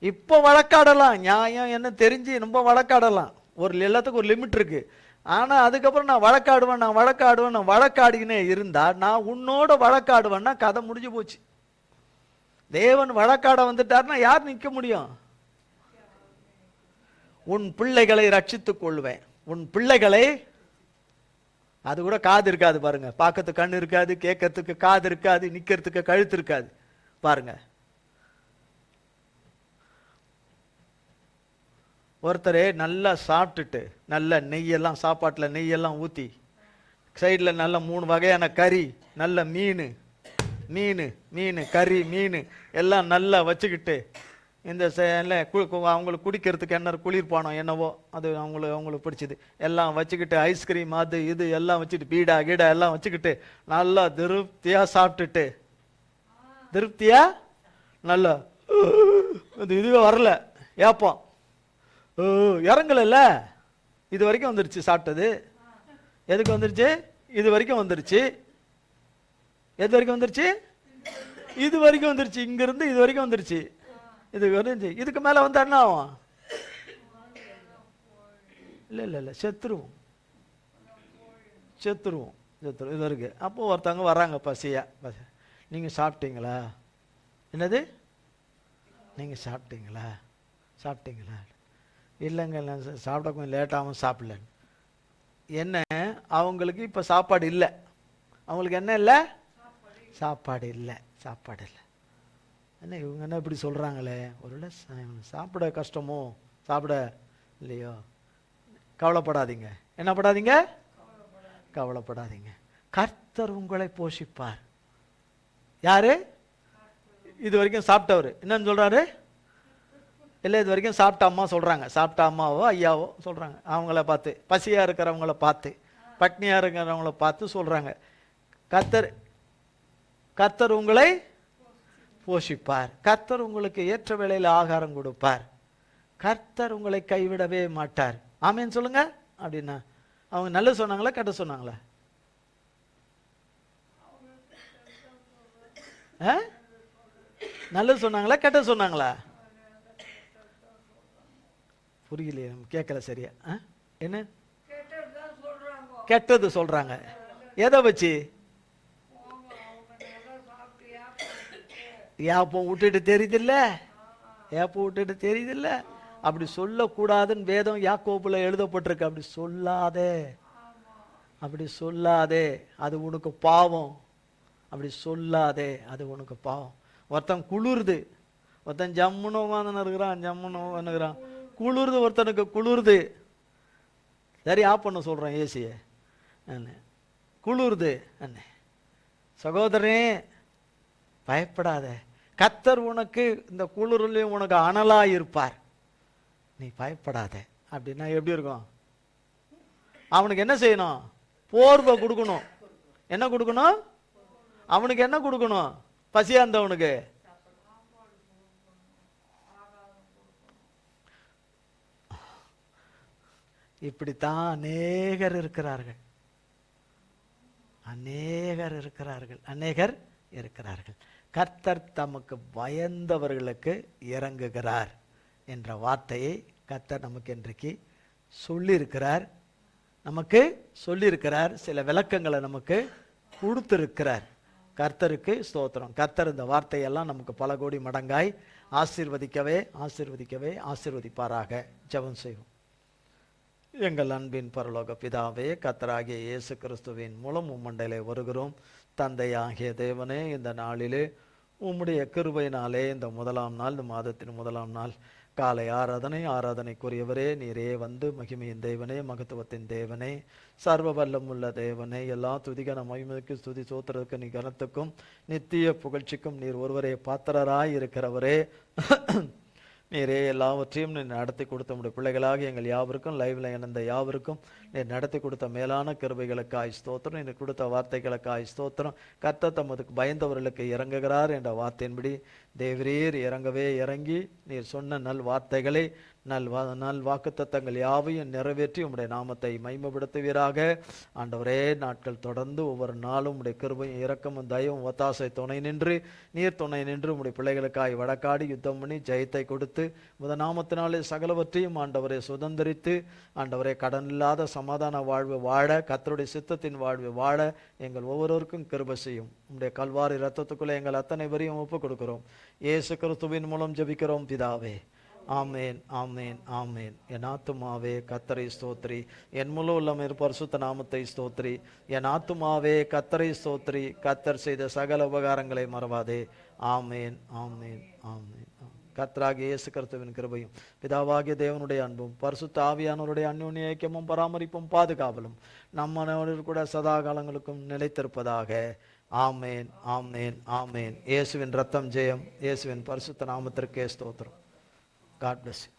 இப்போ வழக்காடலாம், நியாயம் என்ன தெரிஞ்சு ரொம்ப வழக்காடலாம், ஒரு எல்லாத்துக்கும் ஒரு லிமிட் இருக்கு. ஆனா அதுக்கப்புறம் நான் வழக்காடினே இருந்தா நான் உன்னோட வழக்காடுவேன்னா கதை முடிஞ்சு போச்சு. தேவன் வழக்காட வந்துட்டாருன்னா யார் நிற்க முடியும்? உன் பிள்ளைகளை ரட்சித்துக் கொள்வேன். உன் பிள்ளைகளை, அது கூட காது இருக்காது பாருங்க, பார்க்கறதுக்கு கண்ணு இருக்காது, கேட்கறதுக்கு காது இருக்காது, நிக்கிறதுக்கு கழுத்து இருக்காது பாருங்க. ஒருத்தர் நல்லா சாப்பிட்டுட்டு நல்ல நெய்யெல்லாம், சாப்பாட்டில் நெய்யெல்லாம் ஊற்றி சைடில் நல்ல 3 வகையான கறி, நல்ல மீன் கறி மீன் எல்லாம் நல்லா வச்சுக்கிட்டு, இந்த அவங்களுக்கு குடிக்கிறதுக்கு என்ன குளிர்பானம் என்னவோ அது அவங்களுக்கு பிடிச்சது எல்லாம் வச்சுக்கிட்டு, ஐஸ்கிரீம் அது இது எல்லாம் வச்சுட்டு, பீடா கீடா எல்லாம் வச்சுக்கிட்டு நல்லா திருப்தியாக சாப்பிட்டுட்டு, திருப்தியா நல்லா இதுவே வரல, ஏப்போம் இறங்கல, இது வரைக்கும் வந்துருச்சு சாப்பிட்டது. எதுக்கு வந்துருச்சு? இது வரைக்கும் வந்துருச்சு. எது வரைக்கும் வந்துருச்சு? இது வரைக்கும் வந்துருச்சு. இங்க இருந்து இது வரைக்கும் வந்துருச்சு. இதுக்கு மேல வந்து என்ன ஆகும்? இல்ல செத்துருவோம். இது வரைக்கும். அப்போ ஒருத்தவங்க வர்றாங்க பசியா, நீங்க சாப்பிட்டீங்களா? என்னது? நீங்க சாப்பிட்டீங்களா? இல்லைங்க, நான் சாப்பிட கொஞ்சம் லேட்டாகவும் சாப்பிடலன்னு. என்ன அவங்களுக்கு இப்போ சாப்பாடு இல்லை. அவங்களுக்கு என்ன இல்லை? சாப்பாடு இல்லை. என்ன இவங்க என்ன இப்படி சொல்கிறாங்களே, ஒருவேளை சாப்பிட கஷ்டமோ, சாப்பிட இல்லையோ? கவலைப்படாதீங்க. என்ன படாதீங்க? கவலைப்படாதீங்க. கர்த்தர் உங்களை போஷிப்பார். யாரு? இது வரைக்கும் சாப்பிட்டவர். என்னன்னு சொல்றாரு? இல்லை, இது வரைக்கும் சாப்பிட்ட அம்மா சொல்கிறாங்க. சாப்பிட்ட அம்மாவோ ஐயாவோ சொல்கிறாங்க. அவங்கள பார்த்து, பசியாக இருக்கிறவங்கள பார்த்து, பட்னியாக இருக்கிறவங்கள பார்த்து சொல்கிறாங்க, கர்த்தர் உங்களை போஷிப்பார். கர்த்தர் உங்களுக்கு ஏற்ற வேளையில் ஆகாரம் கொடுப்பார். கர்த்தர் உங்களை கைவிடவே மாட்டார். ஆமேன்னு சொல்லுங்க. அப்படின்னா அவங்க நல்லது சொன்னாங்களா கெட்ட சொன்னாங்களா? நல்லது சொன்னாங்களா கெட்ட சொன்னாங்களா? புரியலையே, நம்ம கேட்கல சரியா. என்ன கெட்டது சொல்றாங்க? எதை வச்சு? ஏப்பம் விட்டுட்டு தெரியுதில்ல. அப்படி சொல்லக்கூடாதுன்னு வேதம் யாக்கோபுல எழுதப்பட்டிருக்கு. அப்படி சொல்லாதே, அது உனக்கு பாவம். அப்படி சொல்லாதே, அது உனக்கு பாவம். ஒருத்தன் குளிருது, ஒருத்தன் ஜம்முன்னு இருக்கிறான், குளிருது, ஒருத்தனுக்கு குளிருது. சரி, ஆஃப் பண்ண சொல்கிறேன் ஏசியை. குளிருது. சகோதரனே, பயப்படாத. கர்த்தர் உனக்கு இந்த குளிர்லையும் உனக்கு அனலா இருப்பார். நீ பயப்படாத. அப்படின்னா எப்படி இருக்கும்? அவனுக்கு என்ன செய்யணும்? போர்வை கொடுக்கணும். என்ன கொடுக்கணும்? அவனுக்கு என்ன கொடுக்கணும்? பசியா இருந்தவனுக்கு இப்படித்தான் அநேகர் இருக்கிறார்கள். கர்த்தர் தமக்கு பயந்தவர்களுக்கு இறங்குகிறார் என்ற வார்த்தையை கர்த்தர் நமக்கு இன்றைக்கு சொல்லியிருக்கிறார். சில விளக்கங்களை நமக்கு கொடுத்திருக்கிறார். கர்த்தருக்கு ஸ்தோத்திரம். கர்த்தர் இந்த வார்த்தையெல்லாம் நமக்கு பல கோடி மடங்காய் ஆசீர்வதிப்பாராக. ஜெபம் செய்வோம். எங்கள் அன்பின் பரலோக பிதாவே, கர்த்தராகிய இயேசு கிறிஸ்துவின் மூலம் உம்மண்டையிலே வருகிறோம். தந்தையாகிய தேவனே, இந்த நாளிலே உம்முடைய கிருபையினாலே இந்த முதலாம் நாள், இந்த மாதத்தின் முதலாம் நாள் காலை ஆராதனைக்குரியவரே, நீரே வந்து மகிமையின் தேவனே, மகத்துவத்தின் தேவனே, சர்வ வல்லமுள்ள தேவனே, எல்லா துதிகன மகிமைக்கு ஸ்துதி சோத்திரத்துக்கு நீ கனத்துக்கும் நித்திய புகழ்ச்சிக்கும் நீர் ஒருவரே பாத்திரராய் இருக்கிறவரே, நீரே எல்லாவற்றையும் நீ நடத்தி கொடுத்த உடைய பிள்ளைகளாக எங்கள் யாவருக்கும், லைவ்ல இணைந்த யாவருக்கும் நீர் நடத்தி கொடுத்த மேலான கிருபைகளுக்காய் ஸ்தோத்திரம். நீர் கொடுத்த வார்த்தைகளுக்காய் ஸ்தோத்திரம். கர்த்தர் தமதுக்கு பயந்தவர்களுக்கு இறங்குகிறார் என்ற வார்த்தையின்படி தேவரீர் இறங்கி நீர் சொன்ன நல் வார்த்தைகளை, நல் வாக்குத்தத்தங்கள் யாவையும் நிறைவேற்றி உம்முடைய நாமத்தை மகிமைப்படுத்துவீராக. ஆண்டவரே, நாட்கள் தொடர்ந்து ஒவ்வொரு நாளும் உம்முடைய கிருபையும் இரக்கமும் தயவும் ஒத்தாசை நீர் துணை நின்று உம்முடைய பிள்ளைகளுக்காய் வழக்காடி யுத்தம் பண்ணி ஜெயத்தை கொடுத்து நாமத்தினாலே சகலவற்றையும் ஆண்டவரை சுதந்திரித்து, ஆண்டவரை கடன் இல்லாத சமாதான வாழ்வு வாழ, கர்த்தருடைய சித்தத்தின் வாழ்வு வாழ எங்கள் ஒவ்வொருவருக்கும் கிருபை செய்யும். உம்முடைய கல்வாரி இரத்தத்துக்குள்ளே எங்கள் அத்தனை வரையும் ஒப்புக் கொடுக்கிறோம். இயேசு கிறிஸ்துவின் மூலம் ஜெபிக்கிறோம் பிதாவே, ஆமேன், ஆமேன், ஆமேன். என் ஆத்துமாவே கர்த்தரை ஸ்தோத்திரி, என் முழு உள்ளம் பரிசுத்த நாமத்தை ஸ்தோத்திரி. என் ஆத்துமாவே கர்த்தரை ஸ்தோத்திரி, கர்த்தர் செய்த சகல உபகாரங்களை மறவாதே. ஆமேன், ஆமேன், ஆமேன். கர்த்தராகிய இயேசு கிறிஸ்துவின் கிருபையும் பிதாவாகிய தேவனுடைய அன்பும் பரிசுத்த ஆவியானவருடைய அந்யோன்ய ஐக்கியமும் பராமரிப்பும் பாதுகாவலும் நம்மளோடு கூட சதா காலங்களுக்கும் நிலைத்திருப்பதாக. ஆமேன், ஆமேன், ஆமேன். இயேசுவின் ரத்தம் ஜெயம். இயேசுவின் பரிசுத்த நாமத்திற்கே ஸ்தோத்திரம். God bless you.